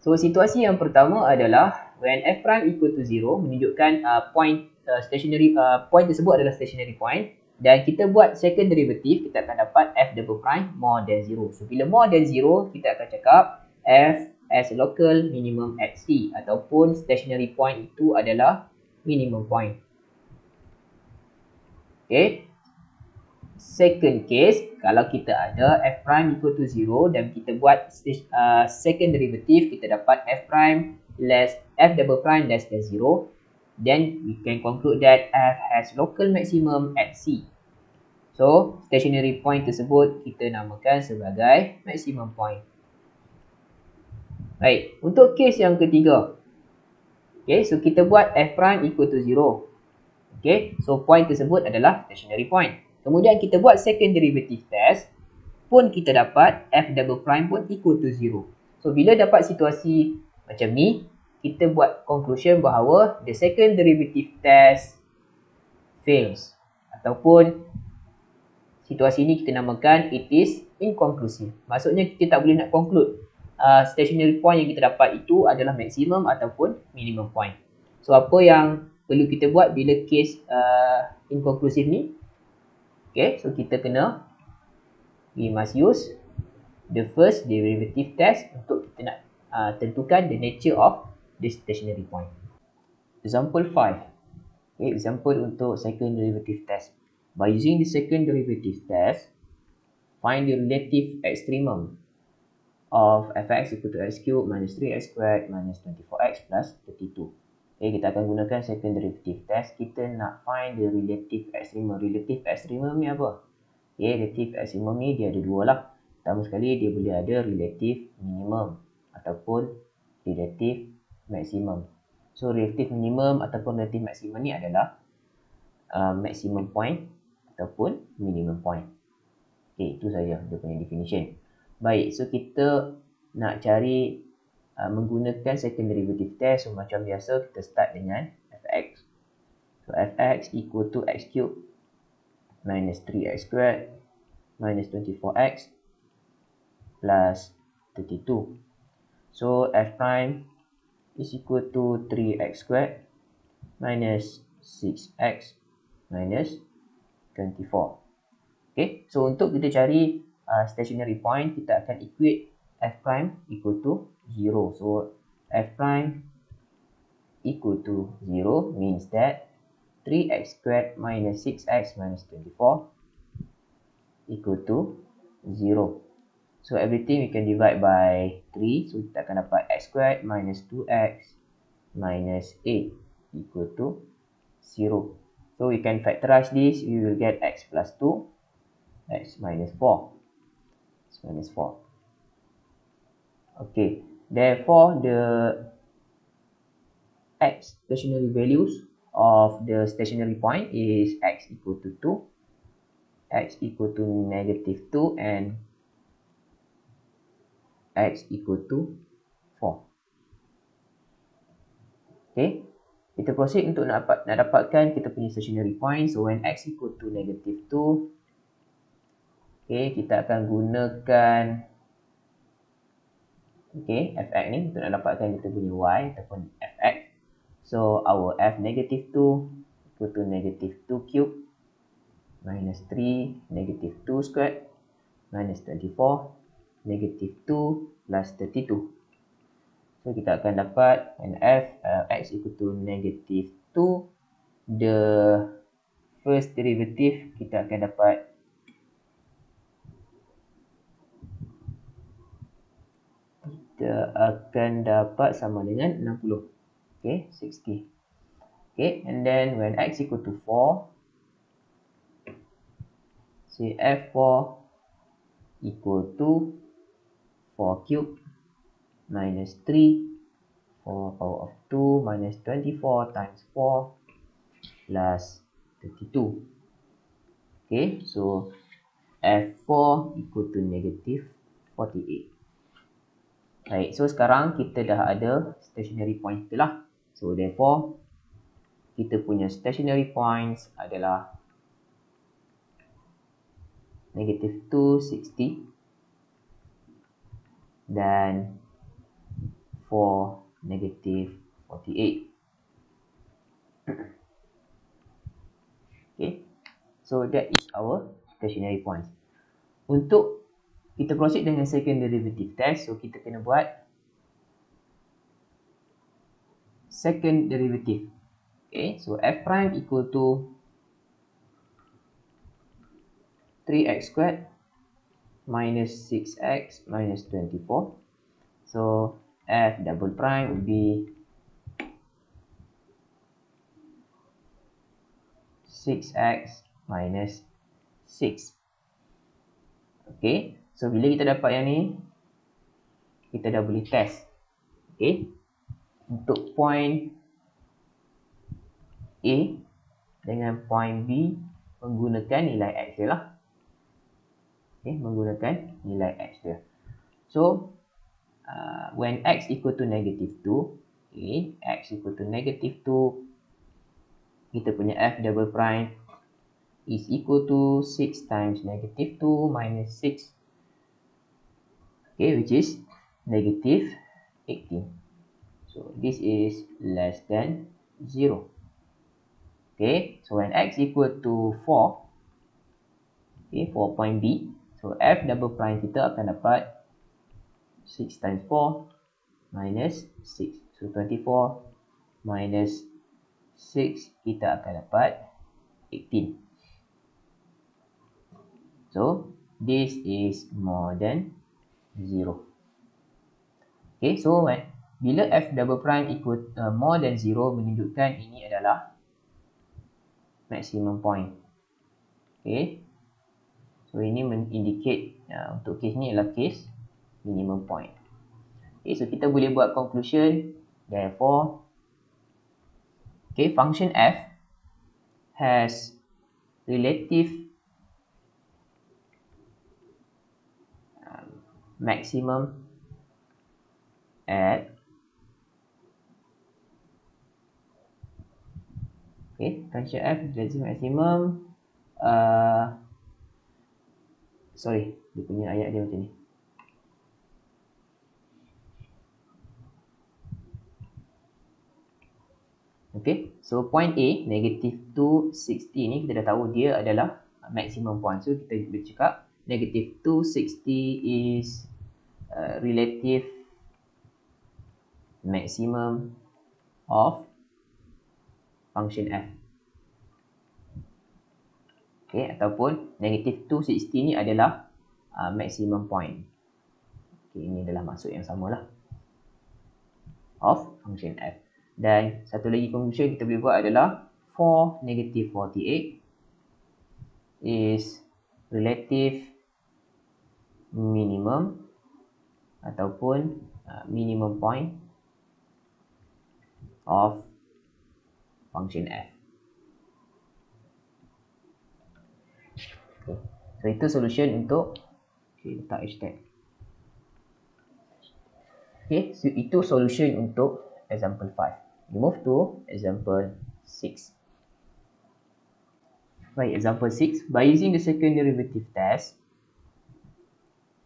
So situasi yang pertama adalah when f prime equal to 0, menunjukkan point stationary point tersebut adalah stationary point. Dan kita buat second derivative, kita akan dapat f double prime more than 0. So bila more than 0, kita akan cakap f as local minimum at c, ataupun stationary point itu adalah minimum point. Okay. Second case, kalau kita ada f prime equal to 0 dan kita buat second derivative, kita dapat f double prime less than 0. Then we can conclude that f has local maximum at c. So stationary point tersebut kita namakan sebagai maximum point. Baik, untuk case yang ketiga. Okay, so kita buat f prime equal to 0. Okay, so point tersebut adalah stationary point. Kemudian kita buat second derivative test, pun kita dapat f double prime pun equal to 0. So bila dapat situasi macam ni, kita buat conclusion bahawa the second derivative test fails. Ataupun situasi ni kita namakan it is inconclusive. Maksudnya kita tak boleh nak conclude stationary point yang kita dapat itu adalah maximum ataupun minimum point. So apa yang perlu kita buat bila case inconclusive ni? Okay, so kita kena, we must use the first derivative test untuk kita nak tentukan the nature of the stationary point. Example 5. Okay, example untuk second derivative test. By using the second derivative test, find the relative extremum of fx equal to x cubed minus 3x squared minus 24x plus 32. Okay, kita akan gunakan second derivative test. Kita nak find the relative extremum. Relative extremum ni apa? Okay, relative extremum ni dia ada dua lah. Pertama sekali dia boleh ada relative minimum ataupun relative maximum. So relative minimum ataupun relative maximum ni adalah maximum point ataupun minimum point. Okay, itu saja dia punya definition. Baik, so kita nak cari menggunakan second derivative test. So macam biasa kita start dengan fx. So fx equal to x cubed minus 3x squared minus 24x plus 32. So f prime is equal to 3x squared minus 6x minus 24. Okay, so untuk kita cari stationary point, kita akan equate f prime equal to 0. So f prime equal to 0 means that 3x squared minus 6x minus 24 equal to 0. So everything we can divide by 3. So kita akan dapat x squared minus 2x minus 8 equal to 0. So we can factorize this. We will get x plus 2, x minus 4. X minus 4. Okay. Therefore, the x stationary values of the stationary point is x equal to 2, x equal to -2, and x equal to 4. Okay, kita proceed untuk nak dapatkan kita punya stationary point. So when x equal to -2, okay, kita akan gunakan fx ni untuk nak dapatkan kita punya y ataupun fx. So our f -2 equal to -2 cube minus 3 -2 squared minus 24 -2 plus 32. So kita akan dapat when x equal to -2, the first derivative kita akan dapat sama dengan 60. Okay, 60. Okay, and then when x equal to 4, say f4 equal to 4 cube minus 3 4 power of 2 minus 24 times 4 plus 32. Okay, so f4 equal to -48. Baik, so sekarang kita dah ada stationary point kita lah. So therefore kita punya stationary points adalah -260 dan 4 -48. Okay, so that is our stationary points. Untuk kita proceed dengan second derivative test, so kita kena buat second derivative. Okay, so f prime equal to 3x squared minus 6x minus 24. So f double prime would be 6x minus 6. Okay, so bila kita dapat yang ni, kita dah boleh test. Okay, untuk point A dengan point B menggunakan nilai x dia lah. Okay, menggunakan nilai x dia. So when x equal to -2, okay, x equal to -2, kita punya f double prime is equal to 6 times -2 minus 6, okay, which is -18. So this is less than 0. Okay, so when x equal to 4, okay, for point B, so f double prime kita akan dapat 6 times 4 minus 6. So 24 minus 6, kita akan dapat 18. So this is more than 0. Okay, so bila f double prime equal more than 0, menunjukkan ini adalah maximum point. Okay, so ini indicate untuk case ni adalah case minimum point. Okay, so kita boleh buat conclusion. Therefore, okay, function f has relative maximum at function f relative maximum sorry, dia punya ayat dia macam ni. Okay, so point A -260 ni kita dah tahu dia adalah maximum point. So kita boleh cakap -260 is relative maximum of function f. Okay, ataupun -260 ni adalah maximum point. Okay, ini adalah maksud yang samalah of function f. Dan satu lagi conclusion kita boleh buat adalah 4 -48 is relative minimum ataupun minimum point of function f. Okay. So itu solution untuk letak hashtag. Okay, so itu solution untuk example 5. We move to example 6. Right, example 6. By using the second derivative test,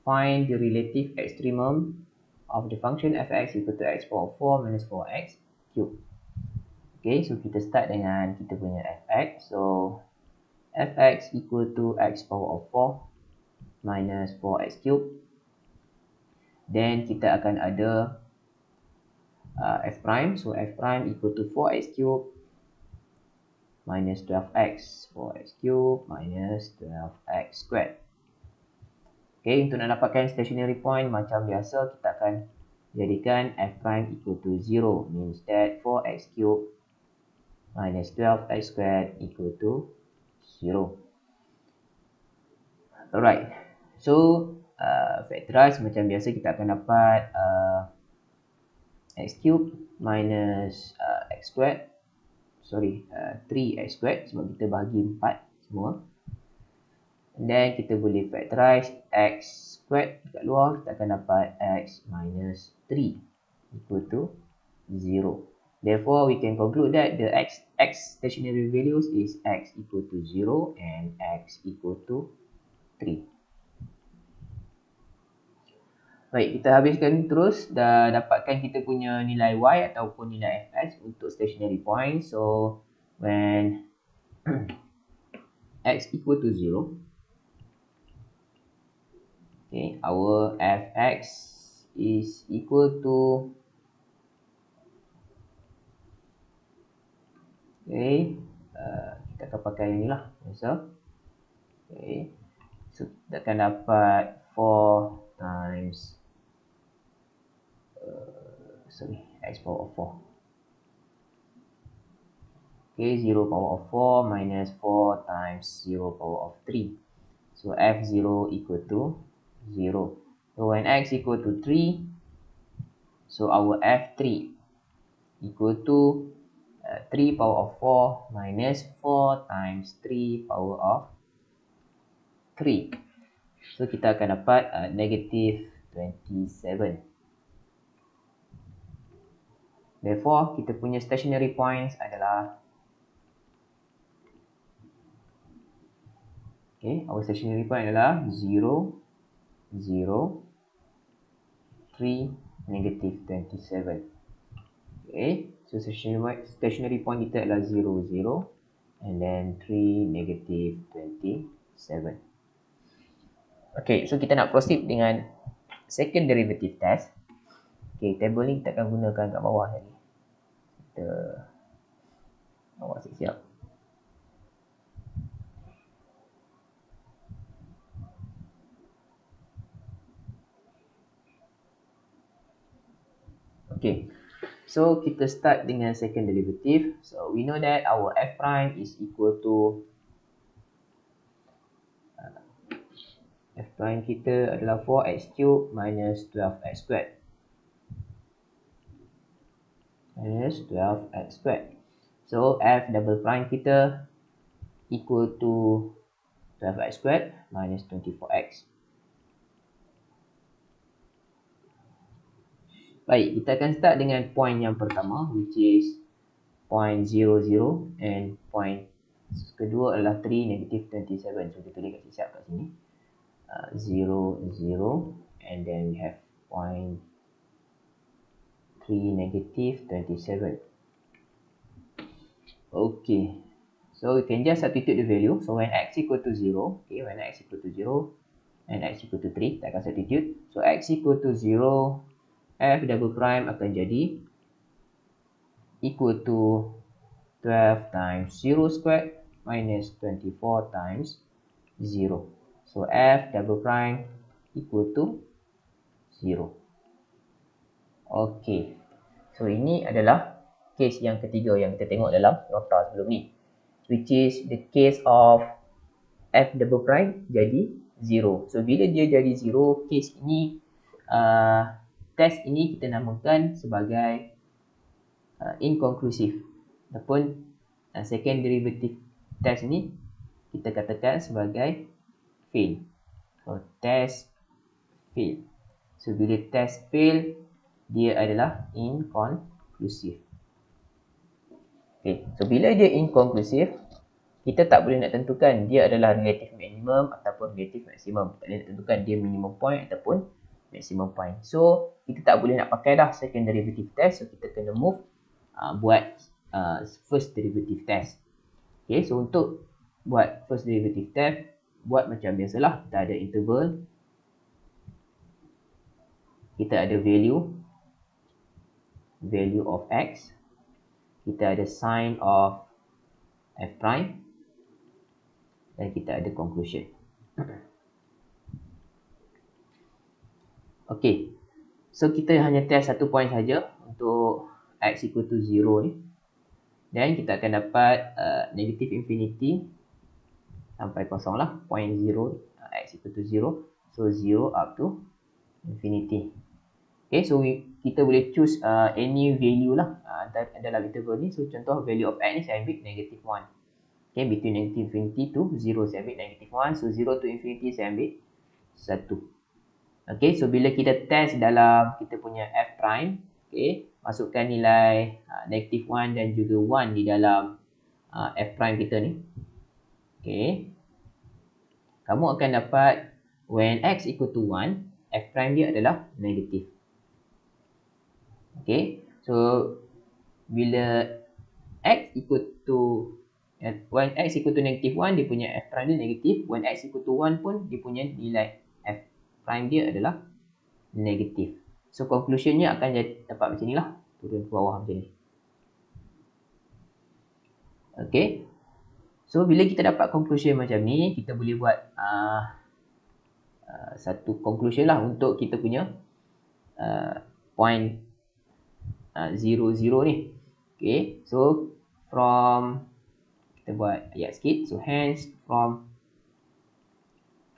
find the relative extremum of the function fx equal to x power 4 minus 4x cube. Okay, so kita start dengan kita punya fx. So fx equal to x power of 4 minus 4x cube. Then kita akan ada f prime. So f prime equal to 4x cube minus 12x. 4x cube minus 12x squared. Okay, untuk nak dapatkan stationary point macam biasa, kita akan jadikan f prime equal to 0. Means that 4x cube minus 12x squared equal to 0. Alright, so factorize macam biasa kita akan dapat x cube minus x squared. 3x squared sebab kita bahagi 4 semua. And then kita boleh factorize x squared dekat luar, kita akan dapat x minus 3 equal to 0. Therefore, we can conclude that the x stationary values is x equal to 0 and x equal to 3. Baik, kita habiskan terus, dah dapatkan kita punya nilai y ataupun nilai fx untuk stationary point. So, when x equal to 0, okay, our fx is equal to, okay, kita akan pakai yang ni lah, biasa. Okay, so kita akan dapat 4 times x power of 4. Okay, 0 power of 4 minus 4 times 0 power of 3. So f0 equal to 0. So when x equal to 3, so our f3 equal to 3 power of 4 minus 4 times 3 power of 3. So kita akan dapat negative 27. Therefore, kita punya stationary points adalah, okay, our stationary point adalah 0, 0, 3, negative 27. Okay, so stationary point kita adalah 0, 0, and then 3, negative 27. Okay, so kita nak proceed dengan second derivative test. Okay, table ni kita akan gunakan kat bawah tadi. Kita bawah siap-siap. Okay, so kita start dengan second derivative. So we know that our f prime is equal to f prime kita adalah 4x cube minus 12x squared. Minus 12x squared. So f double prime kita equal to 12x squared minus 24x. Baik, kita akan start dengan point yang pertama, which is point 0, 0, and point kedua adalah 3, negative 27. So kita tulis kat siap kat sini. 0, 0, and then we have point 3, negative 27. Okay, so we can just substitute the value. So when x equal to 0, okay, when x equal to 0 and x equal to 3, kita akan substitute. So x equal to 0, f double prime akan jadi equal to 12 times 0 squared minus 24 times 0. So f double prime equal to 0. Okay, so ini adalah case yang ketiga yang kita tengok dalam nota sebelum ni, which is the case of f double prime jadi 0. So bila dia jadi 0, case ini, test ini kita namakan sebagai inconclusive ataupun second derivative test ni kita katakan sebagai fail. So test fail. So bila test fail, dia adalah inconclusive. Okay. So bila dia inconclusive, kita tak boleh nak tentukan dia adalah relative minimum ataupun relative maximum. Tak boleh nak tentukan dia minimum point ataupun maximum point. So kita tak boleh nak pakai dah second derivative test. So kita kena move buat first derivative test. Okay, so untuk buat first derivative test, buat macam biasalah. Kita ada interval, kita ada value of x, kita ada sign of f prime, dan kita ada conclusion. Okay, so kita hanya test satu point saja untuk x equal to 0 ni. Dan kita akan dapat negative infinity sampai kosong lah, point 0, x equal to 0. So 0 up to infinity. Okay, so kita boleh choose any value lah dalam interval ni. So contoh value of x ni saya ambil negative 1. Okay, between negative infinity to 0 saya ambil negative 1. So 0 to infinity saya ambil 1. Okay, so bila kita test dalam kita punya f prime, okay, masukkan nilai negative 1 dan juga 1 di dalam f prime kita ni. Okay, kamu akan dapat when x equal to 1, f prime dia adalah negative. Okay, so bila x equal to when x equal to negative 1, dia punya f prime dia negative. When x equal to 1 pun dia punya nilai f prime dia adalah negative. So conclusionnya akan dapat macam ni lah, turun ke bawah macam ni. Okay, so bila kita dapat conclusion macam ni, kita boleh buat satu conclusion lah untuk kita punya point 0, 0 ni. Okay, so from, kita buat ayat sikit. So hence from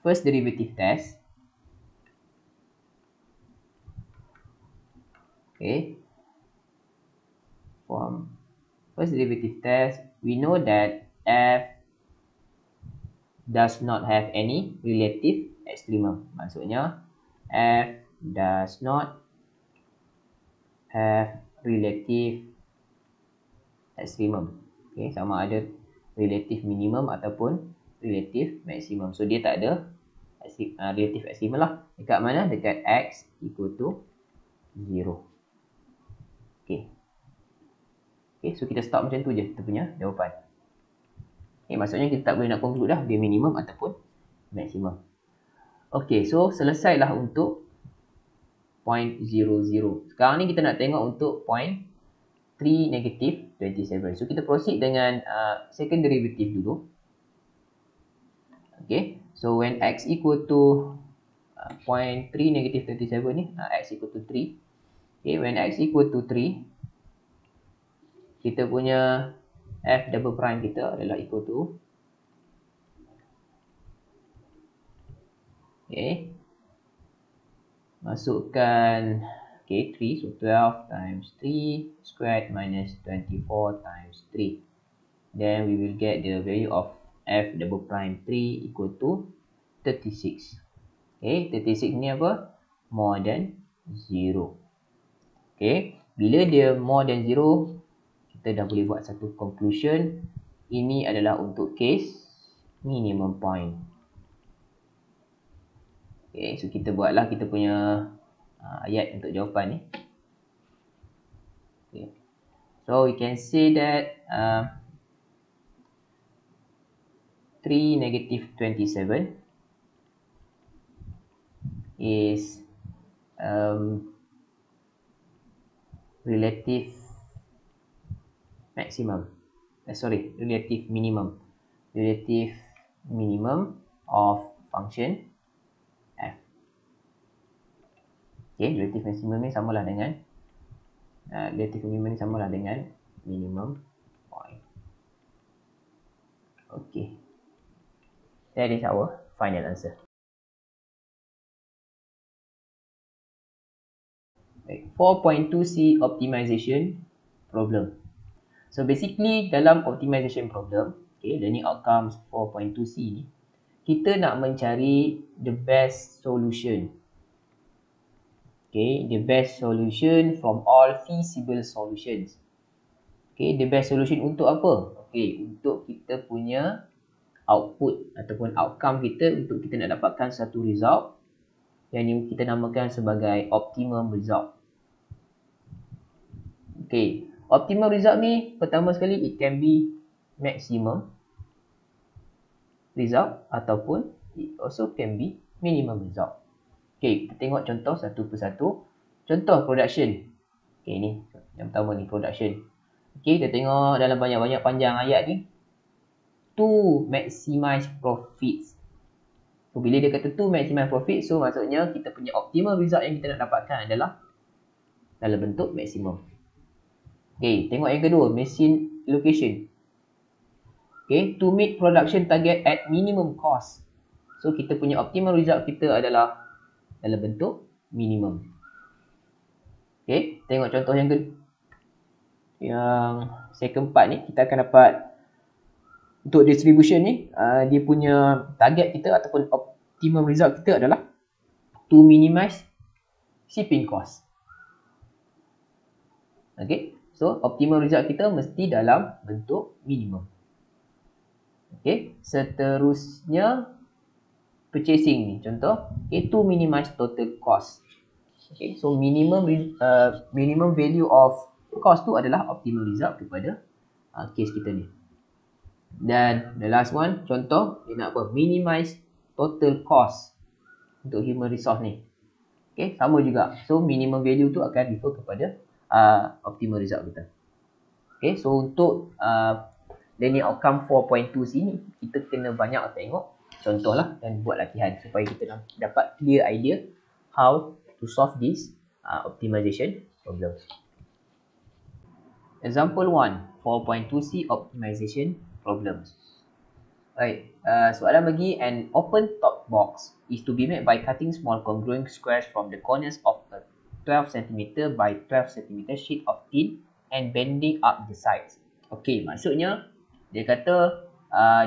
first derivative test, okay, from first derivative test, we know that f does not have any relative extremum. Maksudnya f does not have relative extremum. Okay, sama ada relative minimum ataupun relative maximum. So dia tak ada relative extremum lah. Dekat mana? Dekat x equal to 0. Okay. Okay, so kita stop macam tu je kita punya jawapan. Okay, maksudnya kita tak boleh nak conclude dah dia minimum ataupun maximum. Okay, so selesailah untuk point 0, 0. Sekarang ni kita nak tengok untuk point 3 negative 27. So kita proceed dengan second derivative dulu. Okay, so when x equal to point 3 negative 27 ni, x equal to 3. Okay, when x equal to 3, kita punya f double prime kita adalah equal to, okay, masukkan, okay, 3, so 12 times 3 squared minus 24 times 3. Then we will get the value of f double prime 3 equal to 36. Okay, 36 ni apa? More than 0. Okay, bila dia more than 0, kita dah boleh buat satu conclusion. Ini adalah untuk case minimum point. Okay, so kita buatlah kita punya ayat untuk jawapan ni. Okay, so we can say that 3 negative 27 is relative maximum, relative minimum of function f. Okay, relative maximum ni samalah dengan relative minimum ni samalah dengan minimum point. Okay, that is our final answer. 4.2c optimization problem. So basically dalam optimization problem, okay, learning outcomes 4.2C ni, kita nak mencari the best solution. Okay, the best solution from all feasible solutions. Okay, the best solution untuk apa? Okay, untuk kita punya output ataupun outcome kita, untuk kita nak dapatkan satu result yang kita namakan sebagai optimum result. Okay, optimum result ni pertama sekali it can be maximum result ataupun it also can be minimum result. Okay, kita tengok contoh satu persatu. Contoh production. Okay, ni yang pertama ni production. Okay, kita tengok dalam banyak-banyak panjang ayat ni. To maximize profits. So, bila dia kata to maximize profit, so maksudnya kita punya optimal result yang kita nak dapatkan adalah dalam bentuk maksimum. Okay, tengok yang kedua, machine allocation. Okay, to meet production target at minimum cost. So, kita punya optimal result kita adalah dalam bentuk minimum. Okay, tengok contoh yang second part ni, kita akan dapat untuk distribution ni, dia punya target kita ataupun optimum result kita adalah to minimize shipping cost. Okay, so optimum result kita mesti dalam bentuk minimum. Okay, seterusnya purchasing ni contoh, okay, to minimize total cost. Okay, so minimum value of cost tu adalah optimal result kepada case kita ni. Dan the last one, contoh dia nak apa? Minimize total cost untuk human resource ni. Okay, sama juga. So minimum value tu akan refer kepada optimal result kita. Okay, so untuk learning outcome 4.2C ni, kita kena banyak tengok contoh lah dan buat latihan supaya kita dapat clear idea how to solve this optimization problem. Example 1, 4.2C optimization problems. Baik, soalan bagi an open top box is to be made by cutting small congruent squares from the corners of a 12 cm by 12 cm sheet of tin and bending up the sides. Okay, maksudnya dia kata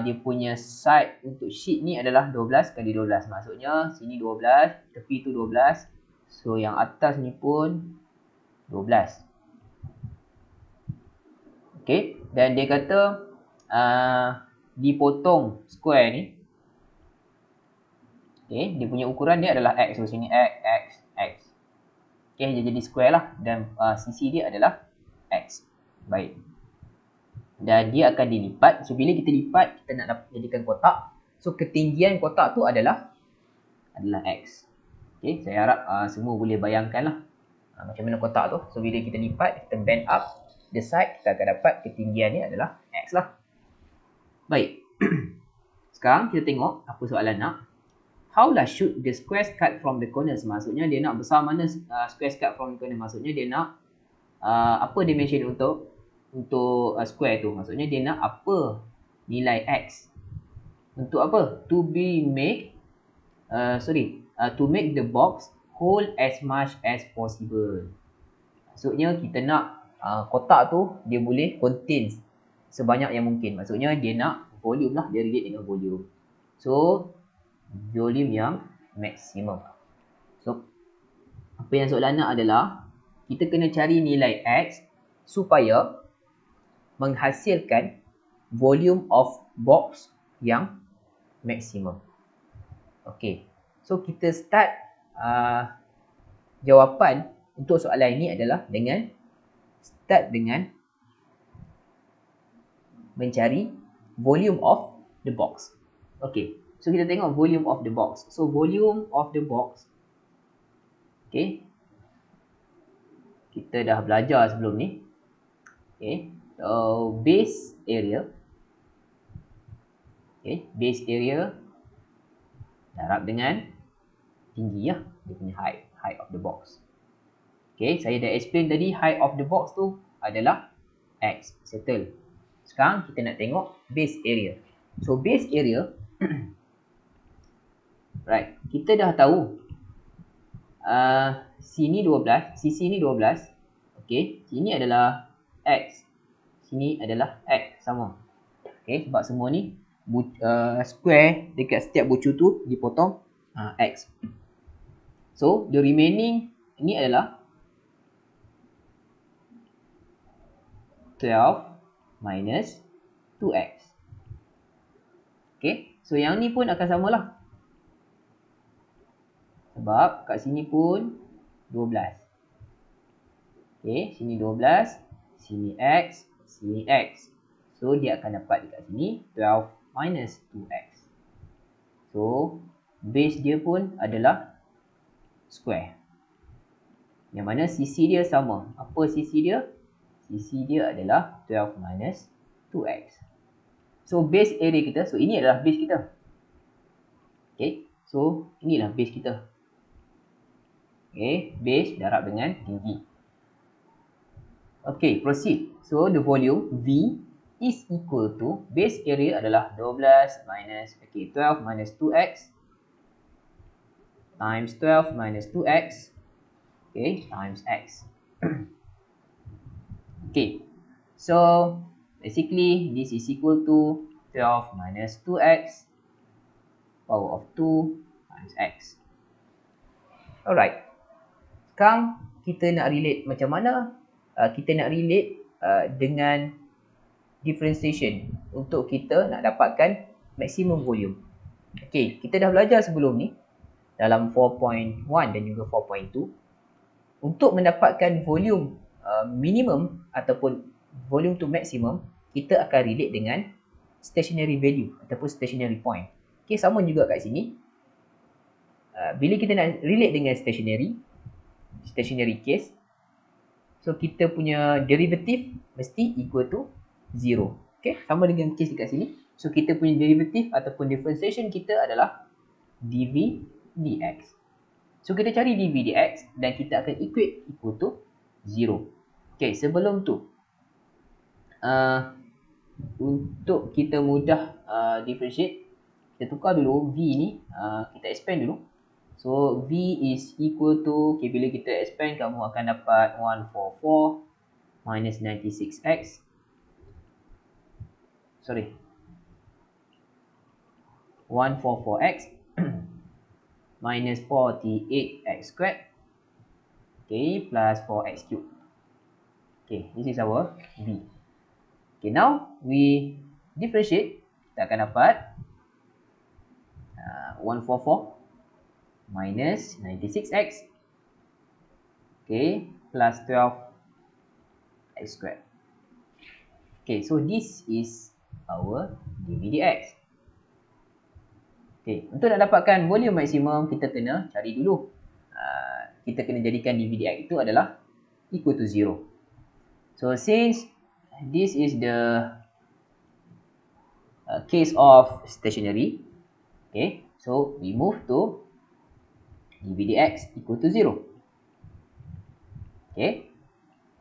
dia punya side untuk sheet ni adalah 12 kali 12. Maksudnya sini 12, tepi tu 12. So yang atas ni pun 12. Okay, dan dia kata dipotong square ni. Okay, dia punya ukuran dia adalah X. So sini X. Okay, dia jadi square lah. Dan sisi dia adalah X. Baik. Dan dia akan dilipat. So bila kita lipat, kita nak jadikan kotak. So ketinggian kotak tu adalah X. Okay, saya harap semua boleh bayangkan lah macam mana kotak tu. So bila kita lipat, kita bend up the side, kita akan dapat ketinggian ni adalah X lah. Baik. Sekarang kita tengok apa soalan nak. How lah should the squares cut from the corners? Maksudnya dia nak besar mana squares cut from the corner. Maksudnya dia nak apa dimension untuk square tu. Maksudnya dia nak apa nilai X. Untuk apa? To make the box whole as much as possible. Maksudnya kita nak kotak tu dia boleh contain sebanyak yang mungkin. Maksudnya dia nak volume lah, dia relate dengan volume. So volume yang maksimum. So apa yang soalan nak adalah kita kena cari nilai X supaya menghasilkan volume of box yang maksimum. Okay, so kita start jawapan untuk soalan ini adalah dengan mencari volume of the box. Okay, so kita tengok volume of the box. So volume of the box, okay, kita dah belajar sebelum ni. Okay, so base area, okay, base area darab dengan tinggi lah, dia punya height of the box. Okay, saya dah explain tadi height of the box tu adalah X. Settle. Sekarang kita nak tengok base area. So base area right, kita dah tahu sini 12, sisi ni 12. Okay, sini adalah X. sini adalah X sama. Okay, sebab semua ni square dekat setiap bucu tu dipotong X. So, the remaining ini adalah 12 minus 2X. Okay, so yang ni pun akan samalah. Sebab kat sini pun 12. Okay, sini 12, sini X, sini X. So, dia akan dapat dekat sini 12 minus 2X. So, base dia pun adalah square. Yang mana sisi dia sama. Apa sisi dia? Sisi dia adalah 12 minus 2X. So, base area kita. So, ini adalah base kita. Okay, so inilah base kita. Okay, base darab dengan tinggi. Okay, proceed. So, the volume V is equal to, base area adalah 12 minus, 12 minus 2X times 12 minus 2X, okay, times X. Okay, so basically this is equal to 12 minus 2X power of 2 times X. Alright, sekarang kita nak relate macam mana kita nak relate dengan differentiation untuk kita nak dapatkan maximum volume. Okay, kita dah belajar sebelum ni dalam 4.1 dan juga 4.2 untuk mendapatkan volume minimum ataupun volume to maximum, kita akan relate dengan stationary value ataupun stationary point. Okay, sama juga kat sini. Bila kita nak relate dengan stationary case, so kita punya derivative mesti equal to 0. Okay, sama dengan case dekat sini. So kita punya derivative ataupun differentiation kita adalah dv dx. So kita cari dv dx dan kita akan equate equal to 0. Okay, sebelum tu untuk kita mudah differentiate, kita tukar dulu v ni, kita expand dulu. So, V is equal to, okay, bila kita expand, kamu akan dapat 144 minus 96x. Sorry. 144x minus 48x squared. Okay, plus 4x cubed. Okay, this is our V. Okay, now we differentiate. Kita akan dapat 144 minus 96x, okay, plus 12x squared. Okay, so this is our dv dx. Okay, untuk nak dapatkan volume maksimum, kita kena cari dulu. Kita kena jadikan dv dx itu adalah equal to 0. So, since this is the case of stationary, okay, so we move to dv dx equal to 0. Okay,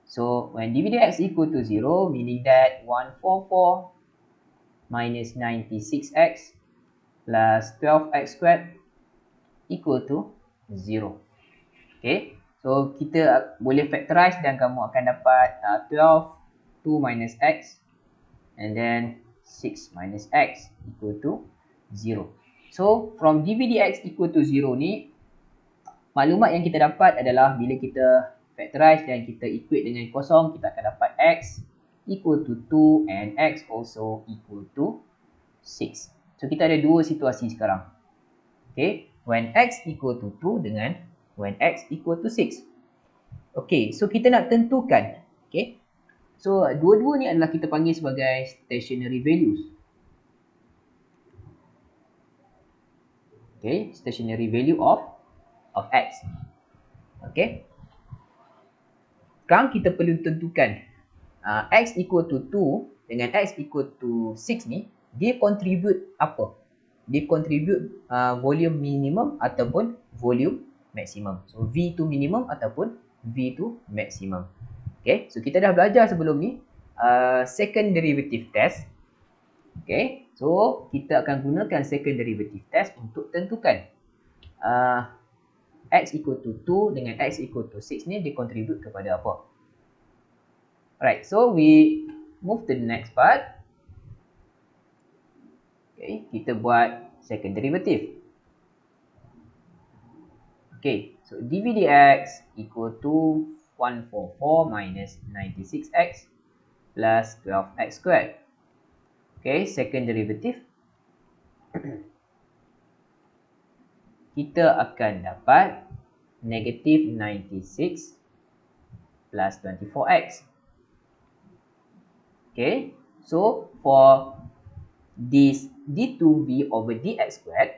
so when dv dx equal to 0, meaning that 144 minus 96x plus 12x squared equal to 0. Okay, so kita boleh factorize dan kamu akan dapat 12 2 minus x and then 6 minus x equal to 0. So from dv dx equal to 0 ni, maklumat yang kita dapat adalah bila kita factorize dan kita equate dengan kosong, kita akan dapat x equal to 2 and x also equal to 6. So kita ada dua situasi sekarang. Okay, when x equal to 2 dengan when x equal to 6. Okay, so kita nak tentukan. Okay, so dua-dua ni adalah kita panggil sebagai stationary values. Okay, stationary value of x. Okay, sekarang kita perlu tentukan x equal to 2 dengan x equal to 6 ni, dia contribute apa? Dia contribute volume minimum ataupun volume maximum. So V2 minimum ataupun V2 maximum. Okay, so kita dah belajar sebelum ni second derivative test. Okay, so kita akan gunakan second derivative test untuk tentukan x equal to 2 dengan x equal to 6 ni dia contribute kepada apa. Alright, so we move to the next part. Okay, kita buat second derivative. Okay, so dv dx equal to 144 minus 96x plus 12x squared. Okay, second derivative. Kita akan dapat negative 96 plus 24x. Okay, so for this d2v over dx squared,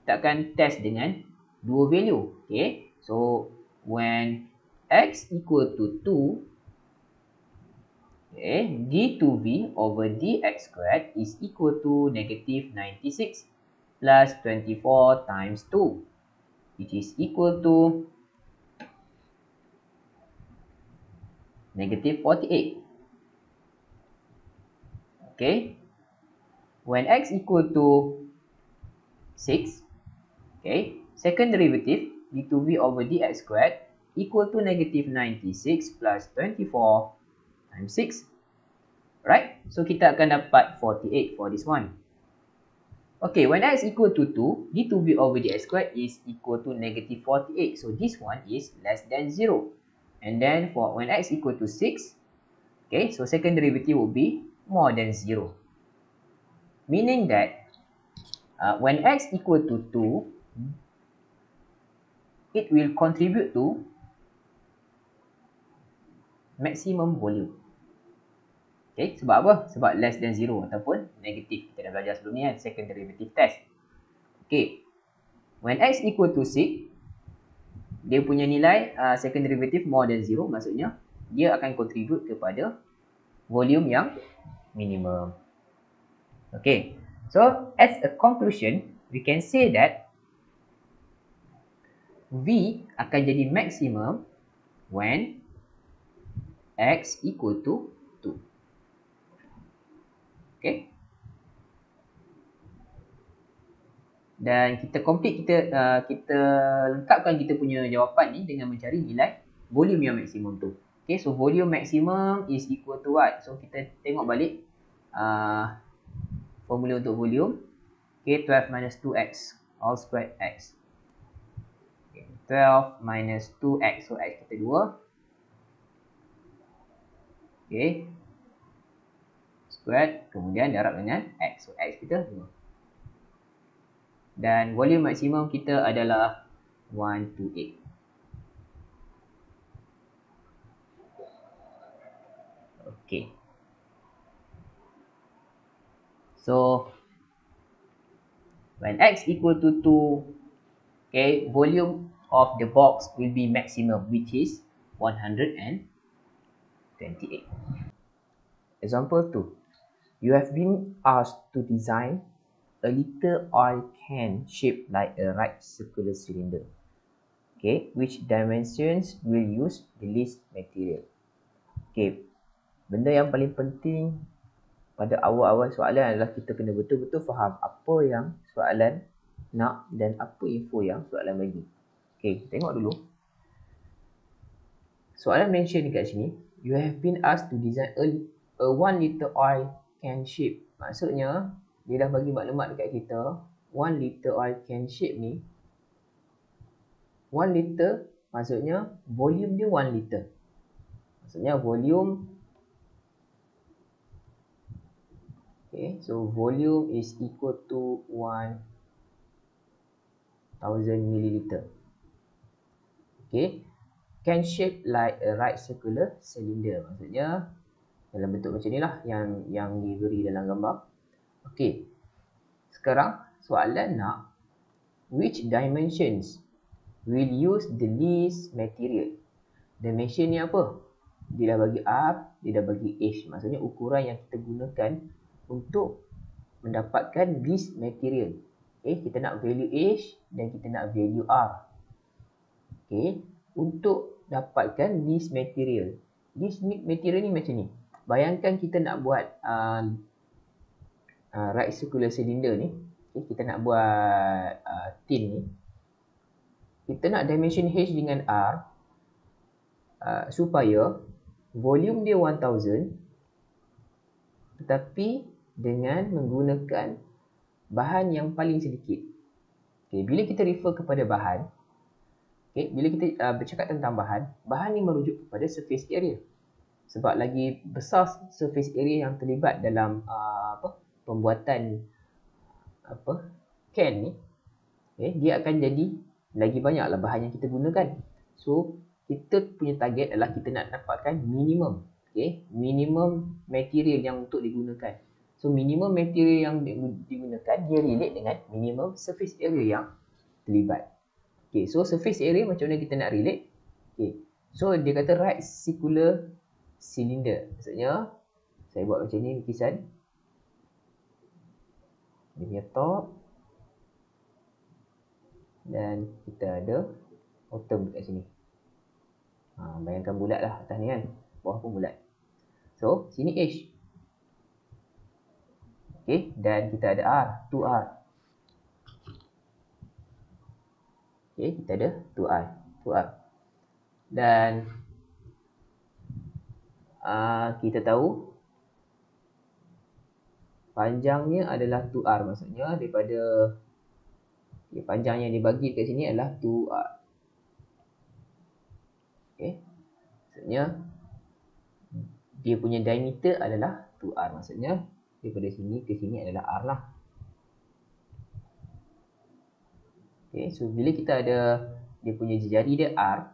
kita akan test dengan dua value. Okay, so when x equal to 2, okay, d2v over dx squared is equal to negative 96 plus 24 times 2, which is equal to negative 48. Okay, when x equal to 6, okay, second derivative d2v over dx squared equal to negative 96 plus 24 times 6. Right, so kita akan dapat 48 for this one. Okay, when x equal to 2, d2v over dx squared is equal to negative 48. So this one is less than 0. And then for when x equal to 6, okay, so second derivative will be more than 0. Meaning that when x equal to 2, it will contribute to maximum volume. Okay, sebab apa? Sebab less than 0 ataupun negatif. Kita dah belajar sebelum ni kan, second derivative test. Okay, when x equal to 6, dia punya nilai second derivative more than 0, maksudnya dia akan contribute kepada volume yang minimum. Okay, so as a conclusion, we can say that V akan jadi maximum when x equal to 2. Okay, dan kita complete, kita lengkapkan kita punya jawapan ni dengan mencari nilai volume yang maksimum tu. Okay, so volume maximum is equal to what? So kita tengok balik formula untuk volume. Okay, 12 minus 2x all squared x. Okay, 12 minus 2x, so x kita 2. Okay, squared, kemudian darab dengan x, so x kita 2. Dan volume maksimum kita adalah 128. Okay, so when x equal to 2, okay, volume of the box will be maximum, which is 128. Example 2. You have been asked to design a liter oil can shaped like a right circular cylinder. Okay, which dimensions will use the least material? Okay, benda yang paling penting pada awal-awal soalan adalah kita kena betul-betul faham apa yang soalan nak dan apa info yang soalan bagi. Okay, tengok dulu. Soalan mention dekat sini, you have been asked to design a 1 liter oil can shape. Maksudnya, dia dah bagi maklumat dekat kita, 1 liter oil can shape ni, 1 liter maksudnya volume dia 1 liter. Maksudnya volume, okay, so volume is equal to 1000 milliliter. Okay, can shape like a right circular cylinder. Maksudnya dalam bentuk macam ni lah yang diberi dalam gambar. Okay, sekarang soalan nak which dimensions will use the least material. Dimension ni apa? Dia dah bagi R, dia dah bagi H. Maksudnya ukuran yang kita gunakan untuk mendapatkan least material. Okay, kita nak value H dan kita nak value R. Okay, untuk dapatkan least material. Least material ni macam ni. Bayangkan kita nak buat right circular cylinder ni. Okay, kita nak buat tin ni. Kita nak dimension H dengan R supaya volume dia 1000 tetapi dengan menggunakan bahan yang paling sedikit. Okay, bila kita refer kepada bahan, okay, bila kita bercakap tentang bahan ni merujuk kepada surface area. Sebab lagi besar surface area yang terlibat dalam pembuatan can ni, okay, dia akan jadi lagi banyaklah bahan yang kita gunakan. So kita punya target adalah kita nak dapatkan minimum, okay, minimum material yang untuk digunakan. So minimum material yang digunakan dia relate dengan minimum surface area yang terlibat. Okay, so surface area macam mana kita nak relate? Okay, so dia kata right circular cylinder. Maksudnya saya buat macam ni lukisan. Dia punya top. Dan kita ada bottom dekat sini. Bayangkan bulat lah atas ni kan. Bawah pun bulat. So, sini H. Okay, dan kita ada R, 2R. Okay, kita ada 2R. Dan kita tahu panjangnya adalah 2R. Maksudnya daripada panjang yang dibagi kat sini adalah 2R. Okay, maksudnya dia punya diameter adalah 2R. Maksudnya daripada sini ke sini adalah R lah. Okay, so bila kita ada dia punya jari dia R,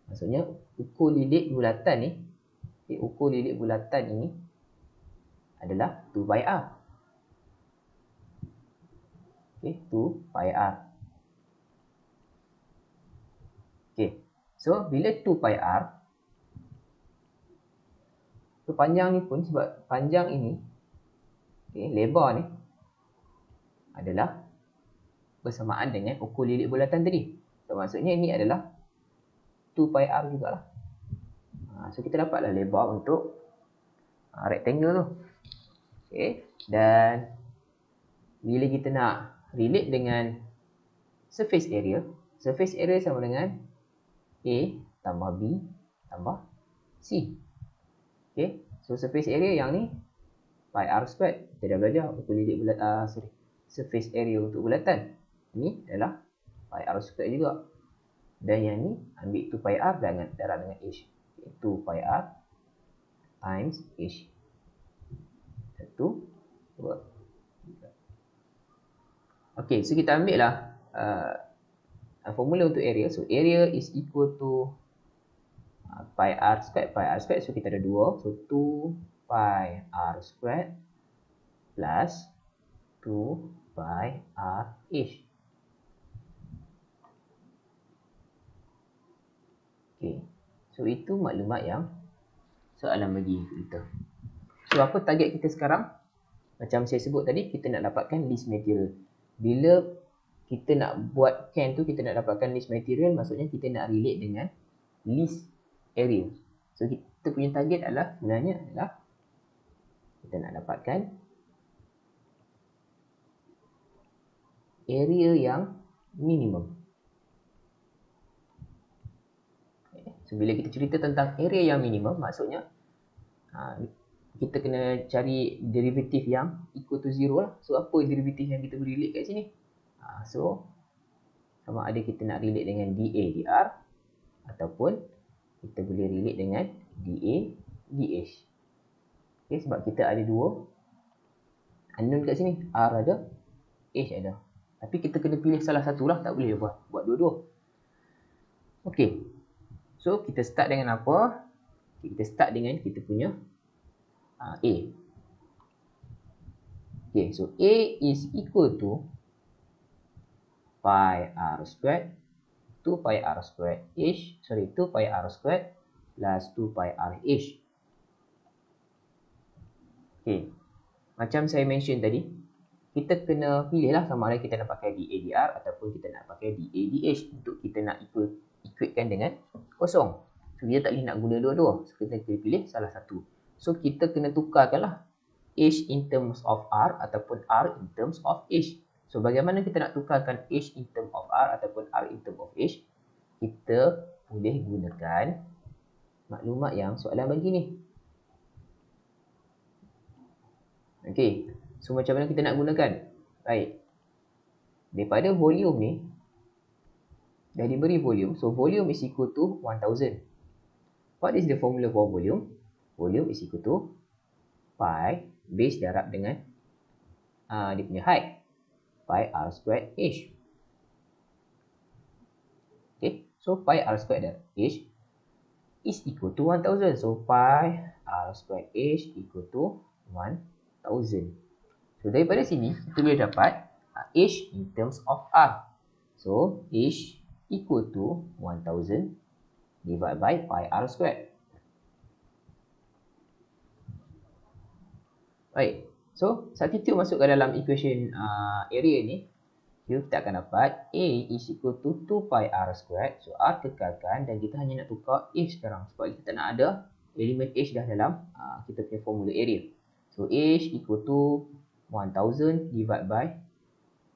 maksudnya ukur lilit bulatan ni, okay, ukur lilit bulatan ini adalah 2 pi R. Okay, 2 pi R. Okay, so bila 2 pi R, so panjang ni pun sebab panjang ini, okay, lebar ni adalah bersamaan dengan ukur lilit bulatan tadi. So maksudnya ini adalah 2 pi R jugalah. So kita dapatlah lebar untuk rectangle tu. Okay, dan bila kita nak relate dengan surface area sama dengan A tambah B tambah C. Okay, so surface area yang ni pi R squared. Kita dah belajar ukur lilit bulatan, surface area untuk bulatan. Ini adalah pi R squared juga. Dan yang ni ambil 2 pi R darab dengan H. 2 pi R times H. 1, 2, 3. Okay, so kita ambil lah formula untuk area. So area is equal to pi R squared. So kita ada 2. So 2 pi R squared plus 2 pi R H. Okay, so itu maklumat yang soalan bagi kita. So apa target kita sekarang? Macam saya sebut tadi, kita nak dapatkan list material. Bila kita nak buat can tu, kita nak dapatkan list material, maksudnya kita nak relate dengan list area. So kita punya target adalah sebenarnya adalah kita nak dapatkan area yang minimum. So bila kita cerita tentang area yang minimum, maksudnya kita kena cari derivatif yang equal to 0 lah. So apa derivatif yang kita boleh relate kat sini? So sama ada kita nak relate dengan dA dr ataupun kita boleh relate dengan dA dH. Okay, sebab kita ada dua unknown kat sini, R ada, H ada. Tapi kita kena pilih salah satu lah, tak boleh buat dua-dua. Okay, so kita start dengan apa? Kita start dengan kita punya A. Okay, so A is equal to pi R squared 2 pi R squared H, 2 pi R squared plus 2 pi R H. Okay, macam saya mention tadi, kita kena pilih lah sama ada kita nak pakai dA dr ataupun kita nak pakai dA dH untuk kita nak equatekan dengan kosong. So dia tak boleh nak guna dua-dua, so kita kena pilih salah satu. So kita kena tukarkanlah H in terms of R ataupun R in terms of H. So bagaimana kita nak tukarkan H in terms of R ataupun R in terms of H? Kita boleh gunakan maklumat yang soalan bagi ni. Okey. So macam mana kita nak gunakan? Baik. Daripada volume ni, dah diberi volume. So volume is equal to 1000. What is the formula for volume? Volume is equal to pi base darab dengan dia punya height. Pi r squared h. Okay. So pi r squared darab h is equal to 1000. So pi r squared h equal to 1000. So daripada sini kita boleh dapat h in terms of r. So h equal to 1000 divided by pi r squared. Baik. So substitute masuk ke dalam equation area ni, kita akan dapat a is equal to 2 pi r squared. So r kekalkan dan kita hanya nak tukar h sekarang sebab kita tak nak ada elemen h dah dalam kita punya formula area. So h equal to 1000 divided by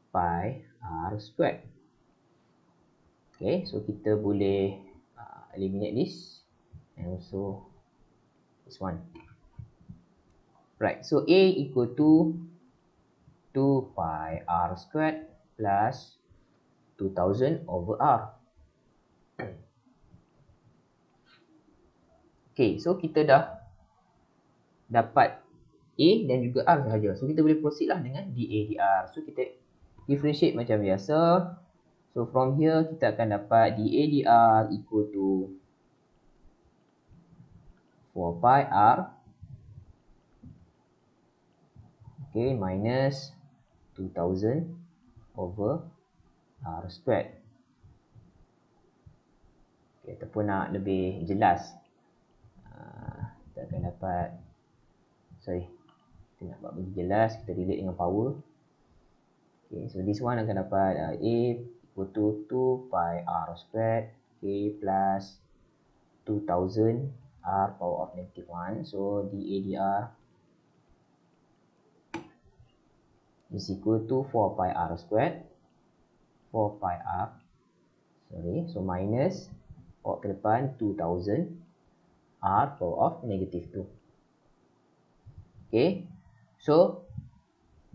pi r squared. Okay, so kita boleh eliminate this and also this one. Right, so a equal to 2 pi r squared plus 2000 over r. Okay, so kita dah dapat a dan juga r sahaja. So kita boleh proceed lah dengan dA dr. So kita differentiate macam biasa. So from here kita akan dapat dA dr equal to 4 pi r, okay, minus 2000 over r squared. Okay, ataupun nak lebih jelas, kita akan dapat, kita nak buat lebih jelas, kita relate dengan power. Okay, so this one akan dapat a equal to 2 pi r squared, okay, plus 2000 r power of negative 1. So dA dr is equal to 4 pi r squared, 4 pi r, so minus 4 ke depan 2000 r power of negative 2. Okay, so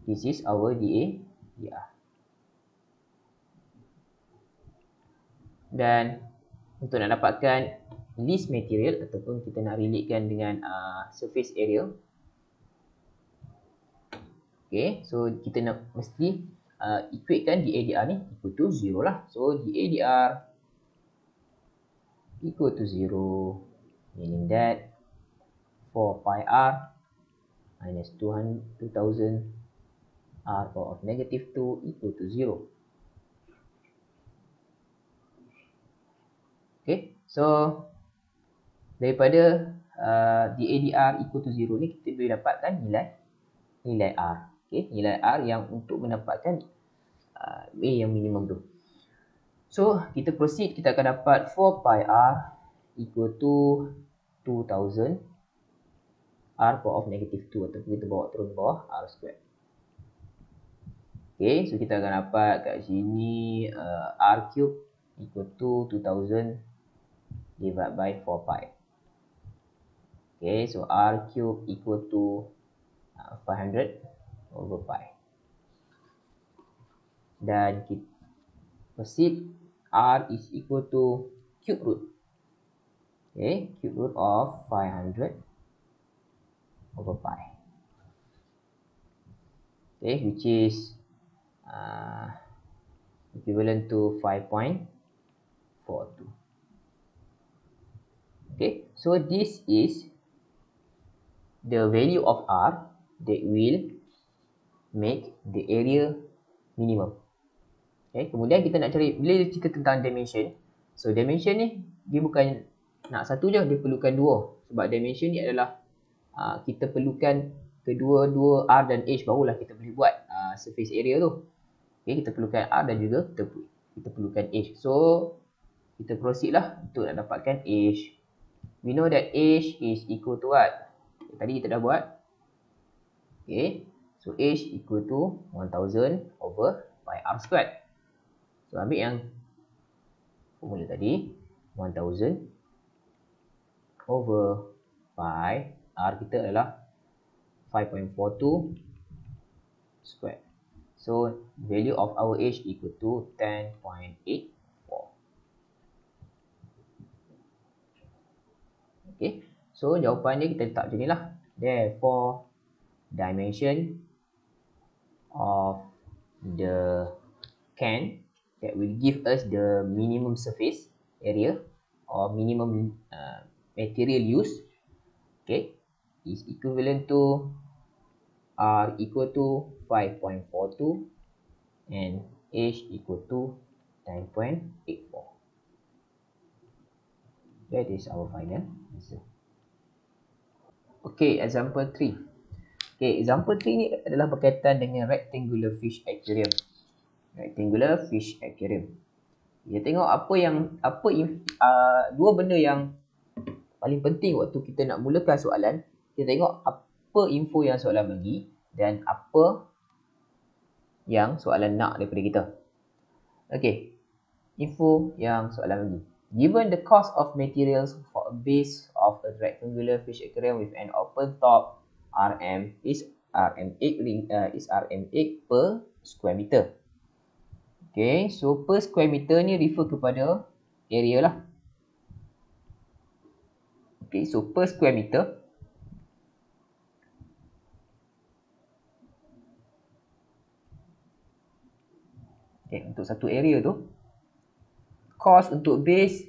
this is our dA dr. Dan untuk nak dapatkan this material ataupun kita nak relatekan dengan surface area, okay, so kita nak mesti equatekan dA dr ni equal to 0 lah. So dA dr equal to 0, meaning that 4 pi r minus 2000 r power of negative 2 equal to 0. Okay, so daripada dA dr equal to 0 ni kita boleh dapatkan nilai r. Okay, nilai r yang untuk mendapatkan a yang minimum tu. So kita proceed, kita akan dapat 4 pi r equal to 2000 r power of negative 2 ataupun kita bawa turun bawah r squared. Okay, so kita akan dapat kat sini r cube equal to 2000 divided by 4 pi. Okay, so r cube equal to 500 over pi. Dan kita proceed, r is equal to cube root. Okay, cube root of 500 over pi. Okay, which is equivalent to 5.42. Okay, so this is the value of r that will make the area minimum. Okay, kemudian kita nak cari, bila cerita tentang dimension, so dimension ni dia bukan nak satu je, dia perlukan dua. Sebab dimension ni adalah kita perlukan kedua-dua r dan h, barulah kita boleh buat surface area tu. Okay, kita perlukan r dan juga kita perlukan h. So kita proceed lah untuk nak dapatkan h. We know that h is equal to what? Tadi kita dah buat. Okay, so h equal to 1000 over pi r squared. So ambil yang formula tadi, 1000 over pi, r kita adalah 5.42 square. So value of our h equal to 10.84. Okay, so jawapan dia kita letak macam ni lah. Therefore, dimension of the can that will give us the minimum surface area or minimum material use, okay, is equivalent to R equal to 5.42 and H equal to 10.84. That is our final answer. Okay, example 3. Okay, example 3 ni adalah berkaitan dengan rectangular fish aquarium. Rectangular fish aquarium. Kita tengok dua benda yang paling penting waktu kita nak mulakan soalan. Kita tengok apa info yang soalan bagi dan apa yang soalan nak daripada kita. Okay, info yang soalan bagi. Given the cost of materials for a base of a rectangular fish aquarium with an open top RM is RM8 per square meter. Okay, so per square meter ni refer kepada area lah. Okay, so per square meter. Okay, untuk satu area tu, cost untuk base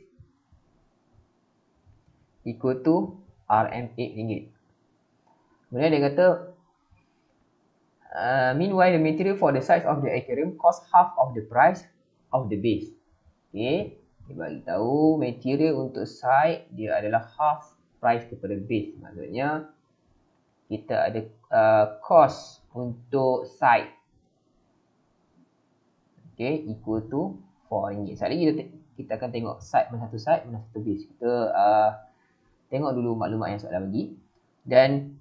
equal to RM8. Kemudian dia kata, meanwhile the material for the size of the aquarium cost half of the price of the base. Okay, dia bagi tahu material untuk side dia adalah half price kepada base. Maksudnya kita ada cost untuk side, okay, equal to RM4. Sekali lagi kita akan tengok side mana satu side, mana satu base. Kita tengok dulu maklumat yang soalan bagi. Dan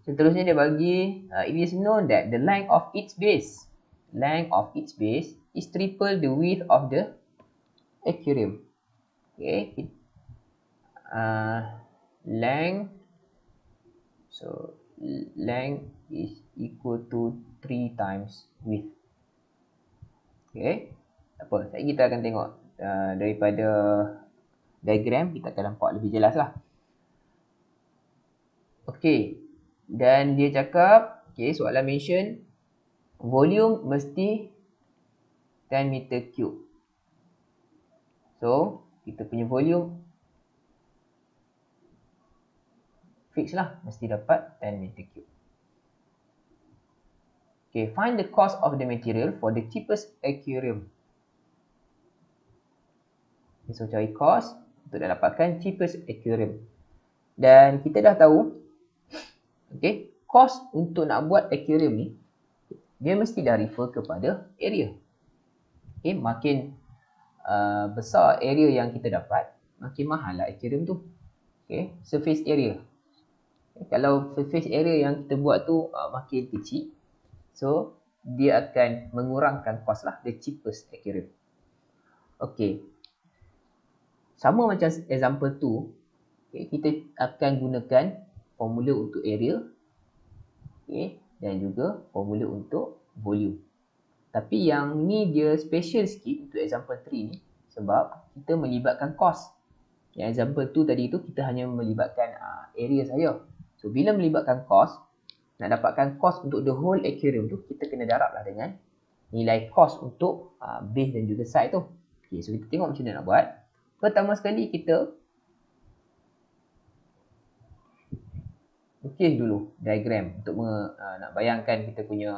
seterusnya dia bagi, it is known that the length of its base is triple the width of the aquarium. Okay, length is equal to 3 times width. Okay, apa? Kita akan tengok daripada diagram, kita akan nampak lebih jelas lah. Okay, dan dia cakap, okay, soalan mention volume mesti 10 meter cube. So kita punya volume fix lah, mesti dapat 10 meter cube. Okay, find the cost of the material for the cheapest aquarium. Okay, so cari cost untuk dapatkan cheapest aquarium. Dan kita dah tahu, okay, cost untuk nak buat aquarium ni, dia mesti dah refer kepada area. Okay, makin besar area yang kita dapat, makin mahal lah aquarium tu. Okay, surface area. Okay, kalau surface area yang kita buat tu makin kecil, so dia akan mengurangkan cost lah, the cheapest aquarium. Okay, sama macam example tu, okay, kita akan gunakan formula untuk area, okay, dan juga formula untuk volume. Tapi yang ni dia special sikit untuk example 3 ni, sebab kita melibatkan cost. Yang example 2 tadi tu kita hanya melibatkan area saja. So bila melibatkan cost, nak dapatkan cost untuk the whole aquarium tu, kita kena darablah dengan nilai cost untuk base dan juga side tu. Okay, so kita tengok macam mana nak buat. Pertama sekali kita lukis dulu diagram untuk nak bayangkan kita punya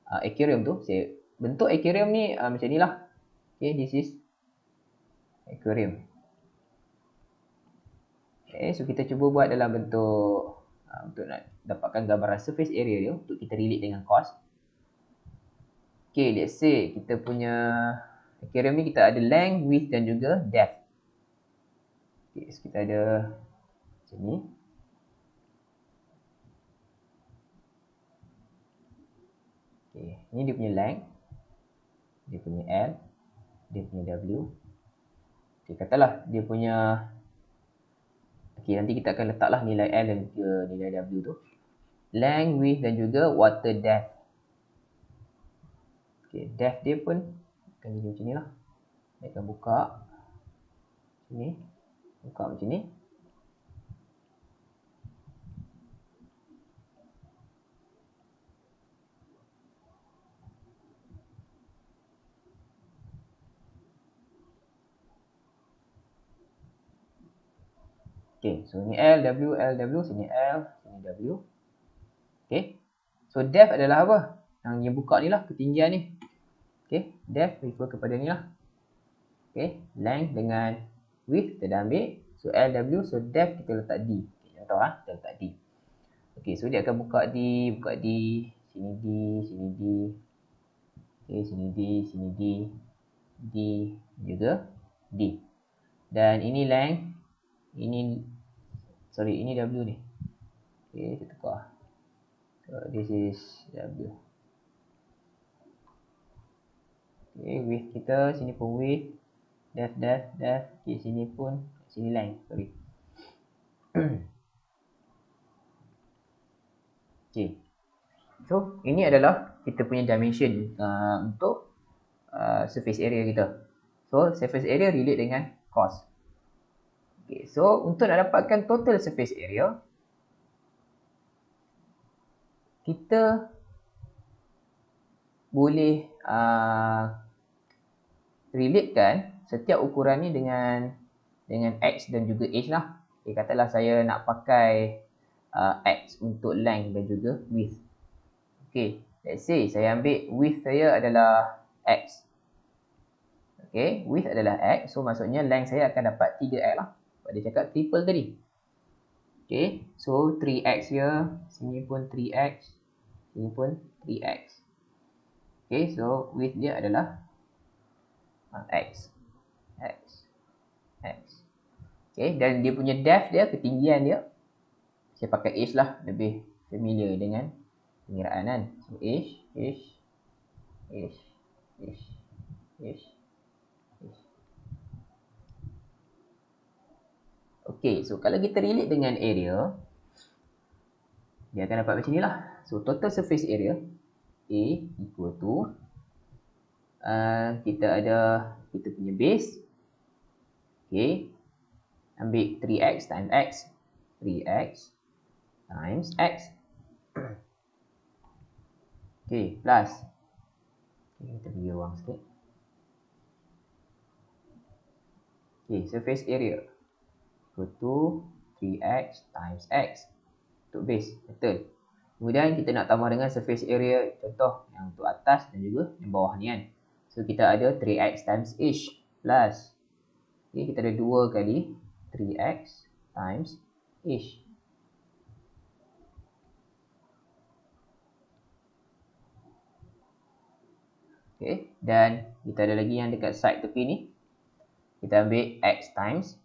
aquarium tu. Bentuk aquarium ni macam ni lah. Okay, this is aquarium. Okay, so kita cuba buat dalam bentuk untuk nak dapatkan gambaran surface area dia untuk kita relate dengan cost. Okay, let's say kita punya aquarium ni kita ada length, width dan juga depth. Okay, so kita ada macam ni. Okay, ni dia punya length, dia punya L, dia punya W. Okay, katalah dia punya, okay, nanti kita akan letaklah nilai L dan juga nilai W tu. length, width dan juga water depth. Okay, depth dia pun akan jadi macam ni lah. Dia akan buka sini, buka macam ni. Okay, so ni L, W, L, W, sini L, sini W. Okay, so depth adalah apa? Yang dia buka ni lah, ketinggian ni. Okay, depth refer kepada ni lah. Okay, length dengan width kita dah ambil. So L, W, so depth kita letak D. Okay, tahu lah, kita letak D. Okay, so dia akan buka D, sini D, sini D. Okay, sini D, sini D, D juga D. Dan ini length, ini W ni. Okay, kita tukar. So this is W. Okay, width kita, sini pun width, depth. Okay, sini pun, sini length, sorry. Okay, so ini adalah kita punya dimension untuk surface area kita. So surface area relate dengan cos. Okay, so untuk nak dapatkan total surface area, kita boleh relatekan setiap ukuran ni dengan X dan juga H lah. Okay, katalah saya nak pakai X untuk length dan juga width. Okay, let's say saya ambil width saya adalah X. Okay, width adalah X. So maksudnya length saya akan dapat 3X lah. Sebab dia cakap triple tadi. Okay, so 3X here. Sini pun 3X. Sini pun 3X. Okay, so width dia adalah X. Okay, dan dia punya depth dia, ketinggian dia, saya pakai H lah, lebih familiar dengan pengiraan kan. So H. Okay, so kalau kita relate dengan area, dia akan dapat macam ni lah. So total surface area A equal to kita punya base. Okay, ambil 3x times x, 3x times x. Okay, plus. Okay, kita bagi ruang sikit. Okay, surface area equal to 3x times x untuk base, betul. Kemudian kita nak tambah dengan surface area, contoh yang untuk atas dan juga yang bawah ni kan. So kita ada 3x times h plus, okay, kita ada 2 kali 3x times h. Okay, dan kita ada lagi yang dekat side tepi ni. Kita ambil x times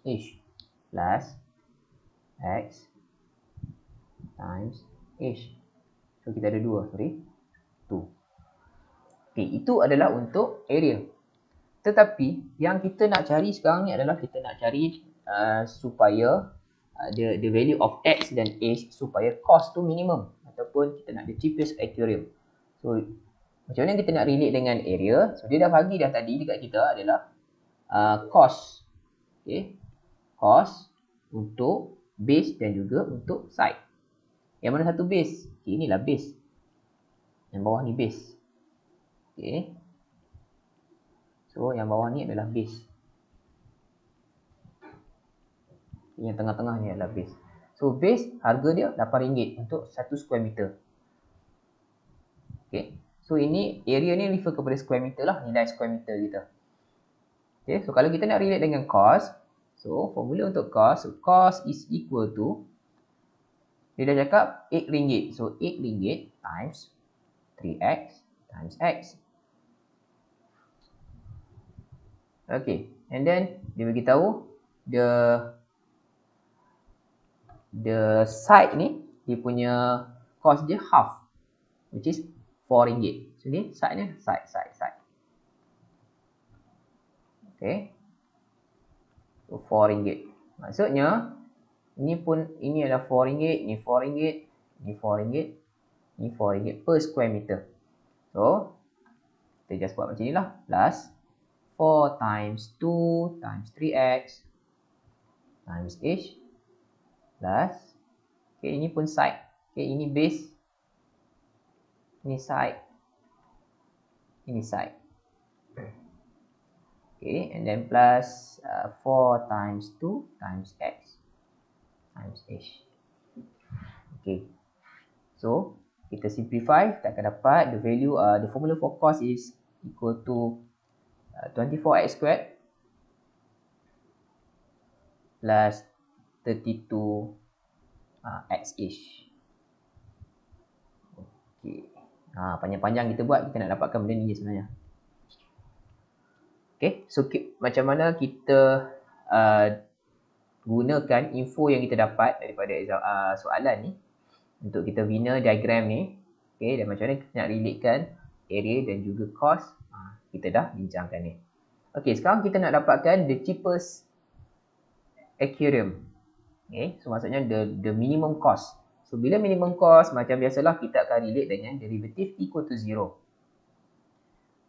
h plus x times h. So kita ada 2, sorry, 2. Okay, itu adalah untuk area. Tetapi yang kita nak cari sekarang ni adalah kita nak cari supaya the value of x dan h supaya cost tu minimum, ataupun kita nak the cheapest aquarium. So macam mana kita nak relate dengan area? So dia dah bagi dah tadi dekat kita adalah cost. Okay, cost untuk base dan juga untuk side. Yang mana satu base? Okay, inilah base. Yang bawah ni base. Okay, so yang bawah ni adalah base. Yang tengah-tengah ni adalah base. So base harga dia RM8 untuk 1 square meter. Okay, so ini area ni refer kepada square meter lah, nilai square meter kita. Okay, so kalau kita nak relate dengan cost, so formula untuk cost, so cost is equal to, dia dah cakap RM8. So RM8 times 3x times x. Okay, and then dia bagi tahu the side ni, dia punya cost dia half, which is RM4. So ni side ni, side. Okay, so RM4. Maksudnya ini adalah RM4, ini RM4, Ni RM4. Ni RM4 per square meter. So, kita just buat macam ni lah. Plus 4 times 2 times 3x times h plus, okay, ini pun side. Okay, ini base. Ini side. Ini side. Okay, and then plus 4 times 2 times x times h. Okay. So, kita simplify, kita akan dapat the value, the formula for cos is equal to 24x squared plus 32 x-ish. Okay. Panjang-panjang kita buat, kita nak dapatkan benda ni sebenarnya. Okay, so macam mana kita gunakan info yang kita dapat daripada soalan ni untuk kita bina diagram ni. Okay, dan macam mana kita nak relatekan area dan juga cos, kita dah bincangkan ni. Okay, sekarang kita nak dapatkan the cheapest aquarium. Okay, so maksudnya the minimum cost. So bila minimum cost, macam biasalah kita akan relate dengan derivative equal to 0.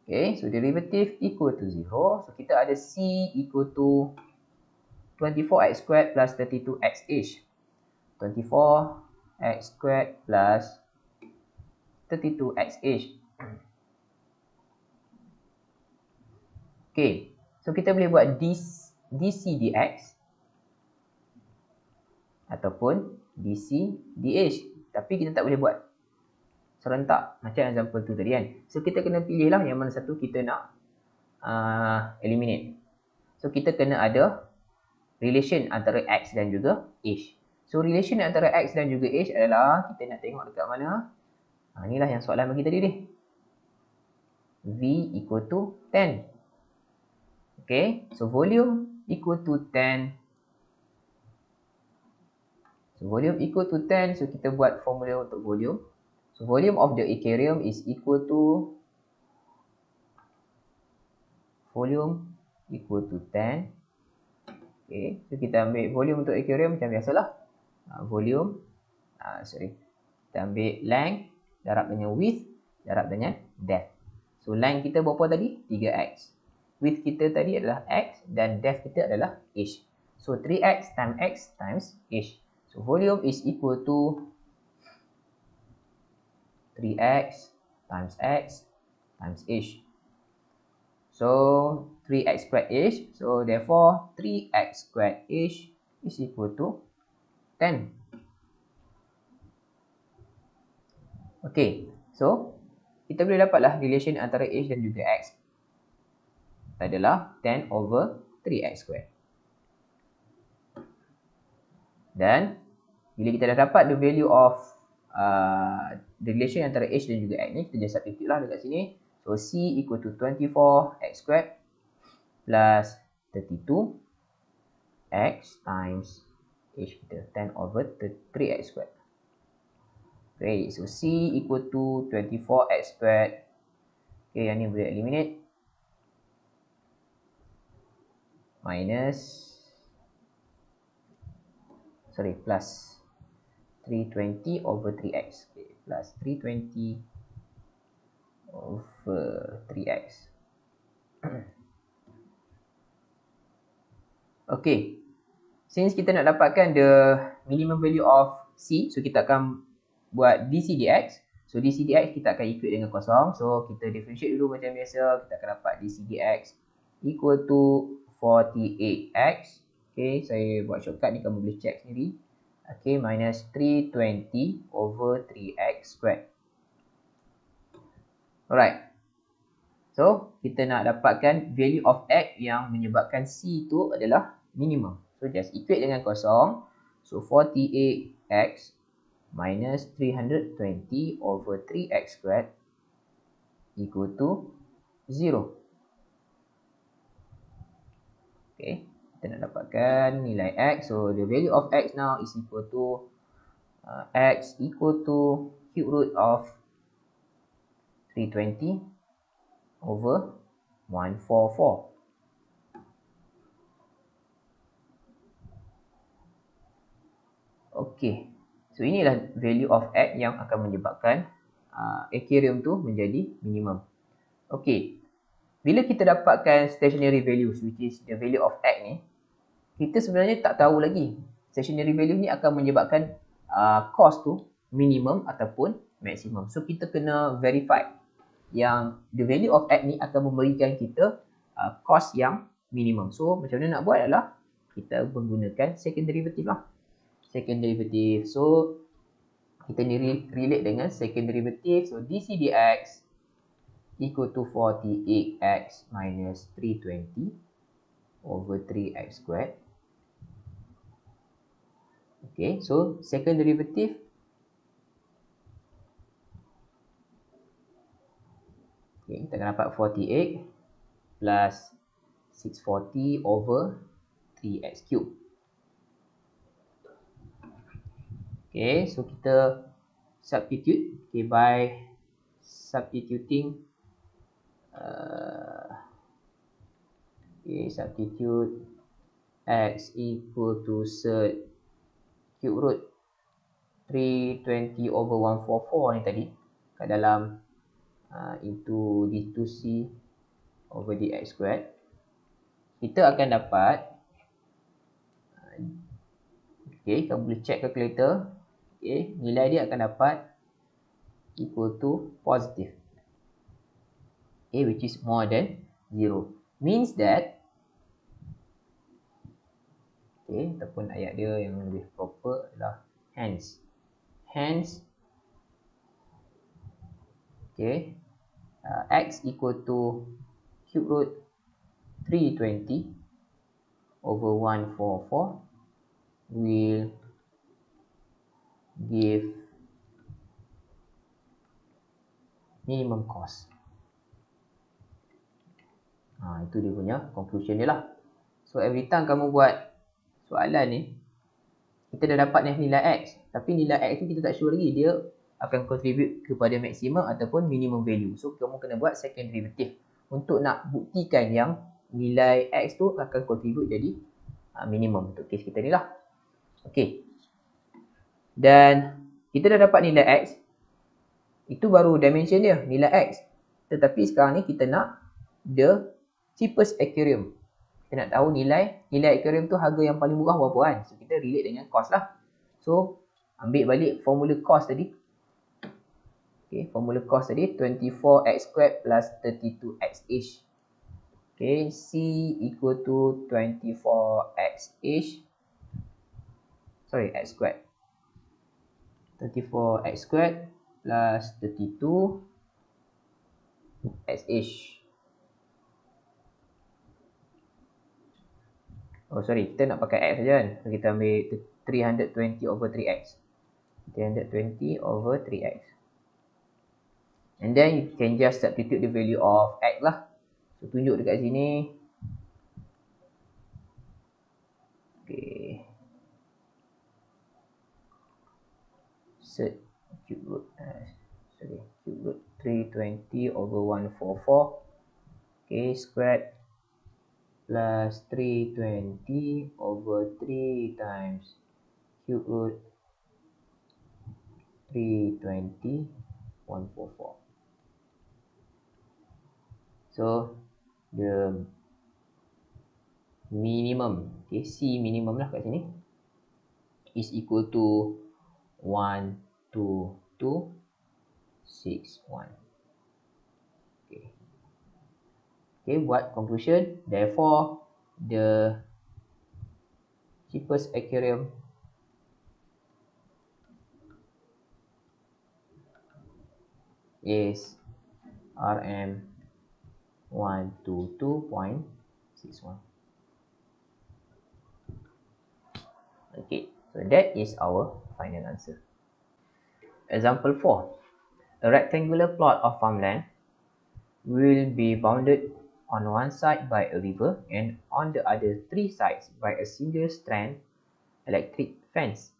Okay, so derivative equal to 0. So kita ada C equal to 24x squared plus 32x-ish. 24x squared plus 32x-ish. Okay, so kita boleh buat dc dx ataupun dc dh. Tapi kita tak boleh buat serentak macam example tu tadi kan. So kita kena pilih lah yang mana satu kita nak eliminate. So kita kena ada relation antara x dan juga h. So relation antara x dan juga h adalah kita nak tengok dekat mana. Inilah yang soalan bagi tadi ni. V equal to 10. Okay, so volume equal to 10. So volume equal to 10, so kita buat formula untuk volume. So volume of the aquarium is equal to volume equal to 10. Okay, so kita ambil volume untuk aquarium macam biasalah. Volume, kita ambil length, darab dengan width, darab dengan depth. So length kita berapa tadi? 3x. Width kita tadi adalah x dan depth kita adalah h. So 3x times h. So volume is equal to 3x times x times h. So 3x squared h. So therefore 3x squared h is equal to 10. Okay, so kita boleh dapatlah relation antara h dan juga x adalah 10 over 3x squared. Dan bila kita dah dapat the value of the relation antara h dan juga x ni, kita just substitute lah dekat sini. So C equal to 24x squared plus 32 x times h kita 10 over 3x squared. Okay, so C equal to 24x squared. Okay, yang ni boleh eliminate. Plus 320 over 3x. Okay, plus 320 over 3x. Okay, since kita nak dapatkan the minimum value of C, so kita akan buat dc dx. So dc dx kita akan equate dengan kosong. So kita differentiate dulu macam biasa. Kita akan dapat dc dx equal to 48x. Okay, saya buat shortcut ni, kamu boleh check sendiri. Okay, minus 320 over 3x squared. Alright. So, kita nak dapatkan value of x yang menyebabkan C tu adalah minimum. So, just equate dengan kosong. So, 48x minus 320 over 3x squared equal to 0. Okay, kita nak dapatkan nilai x. So, the value of x now is equal to x equal to cube root of 320 over 144. Okay, So inilah value of X yang akan menyebabkan Ethereum tu menjadi minimum. Okay, bila kita dapatkan stationary values which is the value of X ni, kita sebenarnya tak tahu lagi stationary value ni akan menyebabkan cost tu minimum ataupun maximum. So kita kena verify yang the value of X ni akan memberikan kita cost yang minimum. So macam mana nak buat adalah kita menggunakan second derivative lah. Second derivative. So kita ni relate dengan second derivative. So dc dx equal to 48x minus 320 over 3x squared. Okay, so second derivative. Okay, kita akan dapat 48 plus 640 over 3x cube. Okay, so kita substitute. Okay, by substituting substitute x equal to cert cube root 320 over 144 ni tadi kat dalam into d2c over dx squared, kita akan dapat okay, kamu boleh check calculator. Okay, nilai dia akan dapat equal to positive. Okay, which is more than 0. Means that, okay, ataupun ayat dia yang lebih proper adalah hence. Hence, okay, x equal to cube root 320 over 144 will give minimum cost. Itu dia punya conclusion dia lah. So every time kamu buat soalan ni, kita dah dapat nilai x, tapi nilai x tu kita tak sure lagi dia akan contribute kepada maximum ataupun minimum value. So kamu kena buat second derivative untuk nak buktikan yang nilai x tu akan contribute jadi minimum untuk case kita ni lah. Okay, dan kita dah dapat nilai x. Itu baru dimension dia, nilai x. Tetapi sekarang ni kita nak the cheapest Ethereum. Kita nak tahu nilai Ethereum tu harga yang paling murah berapa kan. So kita relate dengan cost lah. So ambil balik formula cost tadi. Okay, formula cost tadi 24x squared plus 32x ish. Okay, C equal to 24x ish. Sorry, x squared. 24x squared plus 32 x ish. Oh sorry, kita nak pakai x saja kan. So, kita ambil 320 over 3x. 320 over 3x. And then you can just substitute the value of x lah. So tunjuk dekat sini. Okay. Set cube root. Cube root 320 over 144. Okay, squared plus 320 over 3 times cube root 320 144. So the minimum, okay, C minimum lah kat sini is equal to 12261. Okay, buat conclusion. Therefore, the cheapest Ethereum is RM 122.61. Okay, so that is our final answer. Example 4. A rectangular plot of farmland will be bounded on one side by a river and on the other 3 sides by a single strand electric fence.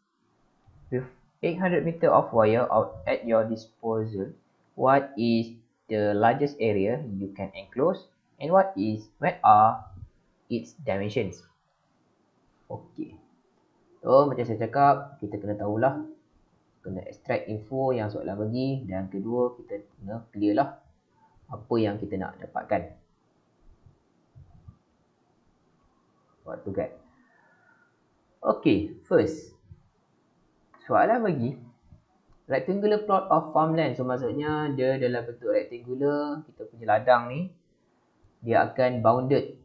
With 800 meters of wire out at your disposal, what is the largest area you can enclose and what are its dimensions? Okay. So macam saya cakap, kita kena tahulah kena extract info yang soalan bagi, dan kedua kita kena clear lah apa yang kita nak dapatkan. Buat tugas. Okay, first soalan bagi rectangular plot of farmland. So maksudnya dia dalam bentuk rectangular, kita punya ladang ni dia akan bounded,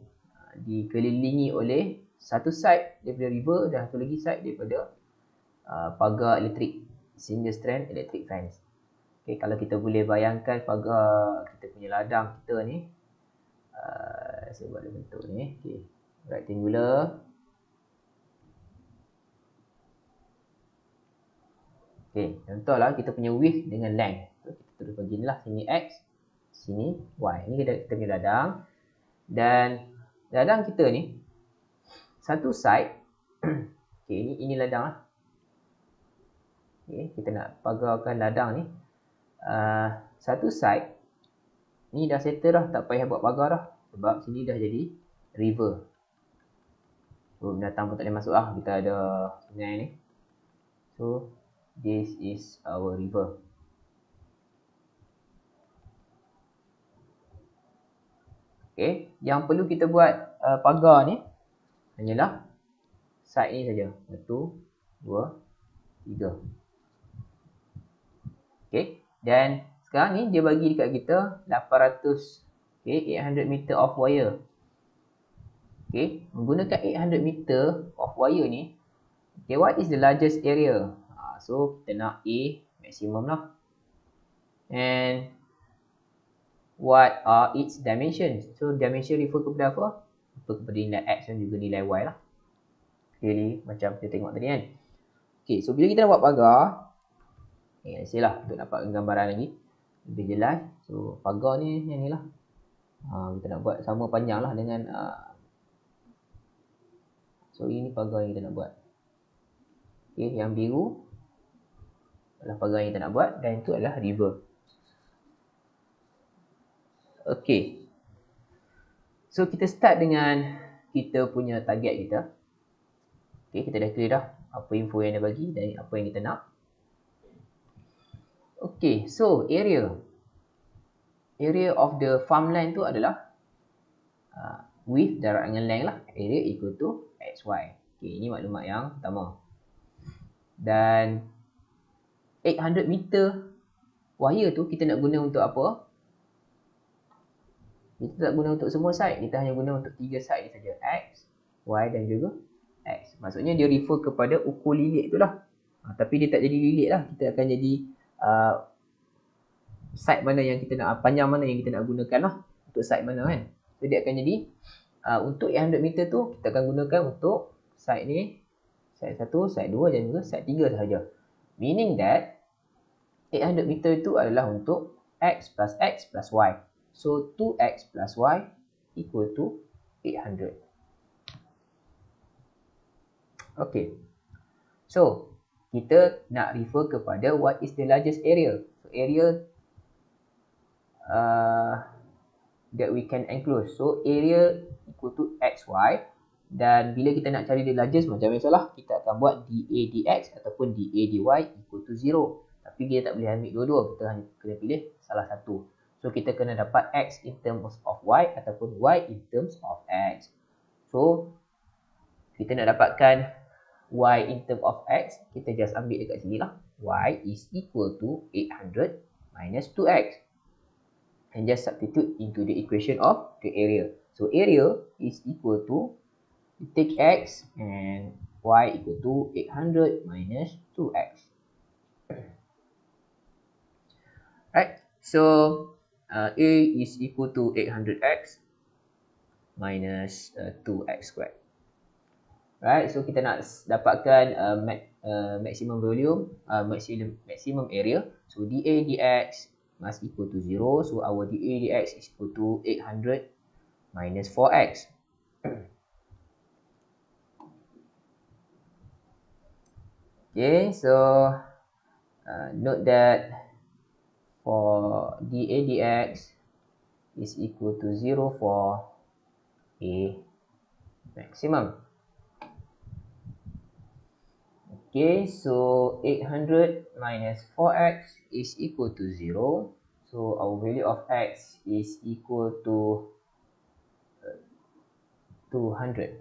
dikelilingi oleh satu side daripada river dan satu lagi side daripada pagar elektrik, single strand electric fence. Okay, kalau kita boleh bayangkan pagar kita punya ladang kita ni, saya buat bentuk ni, okay, rectangular. Okay, contohlah kita punya width dengan length. So, kita terus bagi ni lah, sini X, sini Y. Ini kita punya ladang. Dan ladang kita ni, satu side, okay, ini ladang lah. Okay, kita nak pagarkan ladang ni. Satu side, ni dah settle dah, tak payah buat pagar dah. Sebab sini dah jadi river. So, binatang pun tak boleh masuk lah, kita ada sungai ni. So, this is our river. Okay, yang perlu kita buat pagar ni hanyalah side ni saja. 1, 2, 3. Okay, dan sekarang ni dia bagi dekat kita 800, okay, 800 meter of wire. Okay, menggunakan 800 meter of wire ni, okay, what is the largest area? So kita nak A maximum lah. And what are its dimensions? So dimension refer kepada apa? Refer kepada nilai X dan juga nilai Y lah. Clearly macam kita tengok tadi kan. Okay, so bila kita nak buat pagar, okay, lah untuk dapat gambaran lagi lebih jelas. So pagar ni yang ni lah. Kita nak buat sama panjang lah dengan so ini pagar yang kita nak buat. Okay, yang biru adalah pagar yang kita nak buat, dan itu adalah river. Okay, so kita start dengan kita punya target kita. Okay, kita dah clear dah apa info yang dia bagi dan apa yang kita nak. Okay, so area of the farmland tu adalah width darab dengan length lah. Area equal to XY. Okay, ini maklumat yang pertama. Dan 800 meter wire tu kita nak guna untuk apa? Kita tak guna untuk semua side, kita hanya guna untuk 3 side ni saja, X, Y dan juga X. Maksudnya dia refer kepada ukur lilit tu lah. Tapi dia tak jadi lilit lah, kita akan jadi side mana yang kita nak, panjang mana yang kita nak gunakan lah, untuk side mana kan. So dia akan jadi untuk 800 meter tu kita akan gunakan untuk side ni, side 1, side 2 dan juga side 3 sahaja. Meaning that 800 meter itu adalah untuk X plus Y. So 2X plus Y equal to 800. Okay, so kita nak refer kepada what is the largest area. So area that we can enclose. So area equal to XY. Dan bila kita nak cari the largest, macam biasalah, kita akan buat dA dx ataupun dA dy equal to 0. Tapi kita tak boleh ambil dua-dua, kita hanya kena pilih salah satu. So kita kena dapat X in terms of Y ataupun Y in terms of X. So kita nak dapatkan Y in terms of X, kita just ambil dekat sini lah. Y is equal to 800 minus 2X. And just substitute into the equation of the area. So area is equal to, take X and Y equal to 800 minus 2X. Right, so A is equal to 800X minus 2X squared. Right, so kita nak dapatkan maximum volume, maximum area. So dA dx must equal to 0. So our dA dx is equal to 800 minus 4x. Okay, so note that for dA dx is equal to 0 for A maximum. Okay, so 800 minus 4x is equal to 0. So our value of x is equal to 200.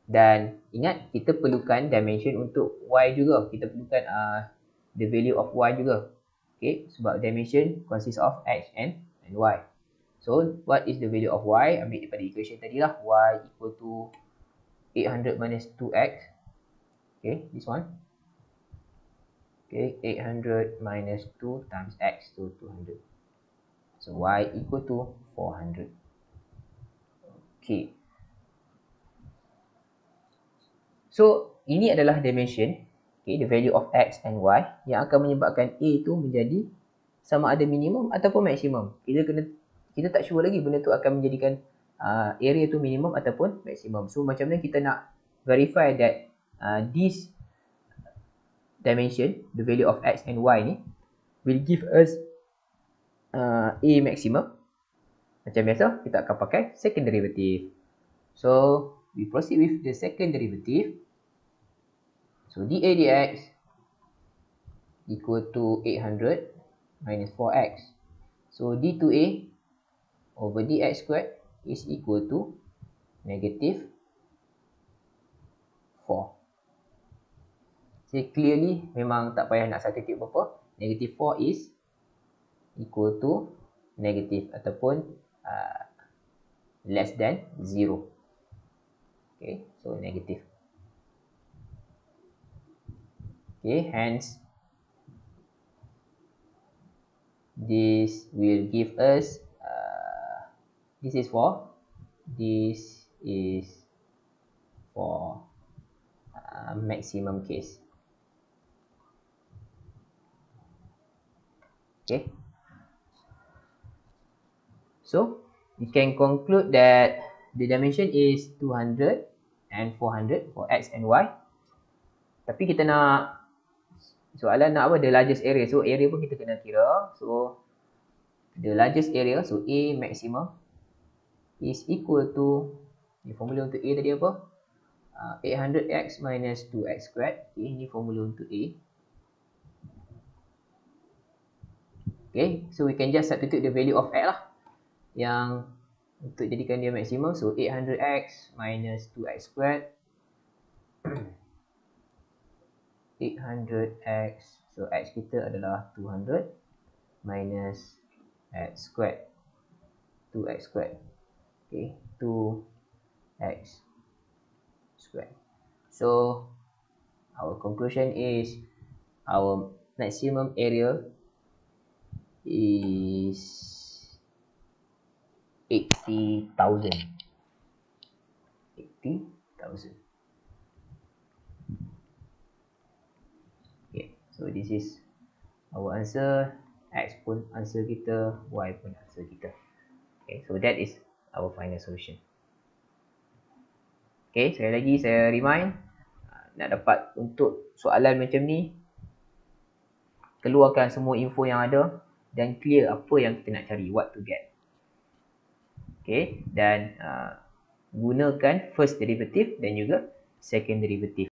Dan ingat, kita perlukan dimension untuk y juga. Kita perlukan the value of y juga. Okay, sebab dimension consists of x and y. So what is the value of y? Ambil daripada equation tadi lah. Y equal to 800 minus 2x. Okay, this one. Okay, 800 minus 2 times x, so 200. So y equal to 400. Okay. So ini adalah dimension, okay, the value of x and y yang akan menyebabkan A tu menjadi sama ada minimum ataupun maksimum. Kita tak sure lagi benda tu akan menjadikan area tu minimum ataupun maksimum. So macam mana kita nak verify that this dimension, the value of x and y ni will give us A maximum. Macam biasa, kita akan pakai second derivative. So we proceed with the second derivative. So dA dx equal to 800 minus 4x. So d2a over dx squared is equal to negative 4. So clearly memang tak payah nak substitute apa-apa. Negative 4 is equal to negative ataupun less than 0. Okay, so negative. Okay, hence this will give us this is for maximum case. Okay, so you can conclude that the dimension is 200 and 400 for x and y. Tapi kita nak soalan nak apa, the largest area. So area pun kita kena kira. So the largest area, so A maximum is equal to, ni formula untuk A tadi apa? 800x minus 2x squared. Okay, ini formula untuk A. Okay, so we can just substitute the value of x lah, yang untuk jadikan dia maksimum. So 800x minus 2x squared 800x, so x kita adalah 200 minus x squared 2x squared. Okay, 2x squared. So our conclusion is our maximum area is 80,000. 80,000. Okay, so this is our answer. X pun answer kita, Y pun answer kita. Okay, so that is our final solution. Okay, sekali lagi saya remind, nak dapat untuk soalan macam ni, keluarkan semua info yang ada dan clear apa yang kita nak cari, what to get. Okay, dan gunakan first derivative dan juga second derivative.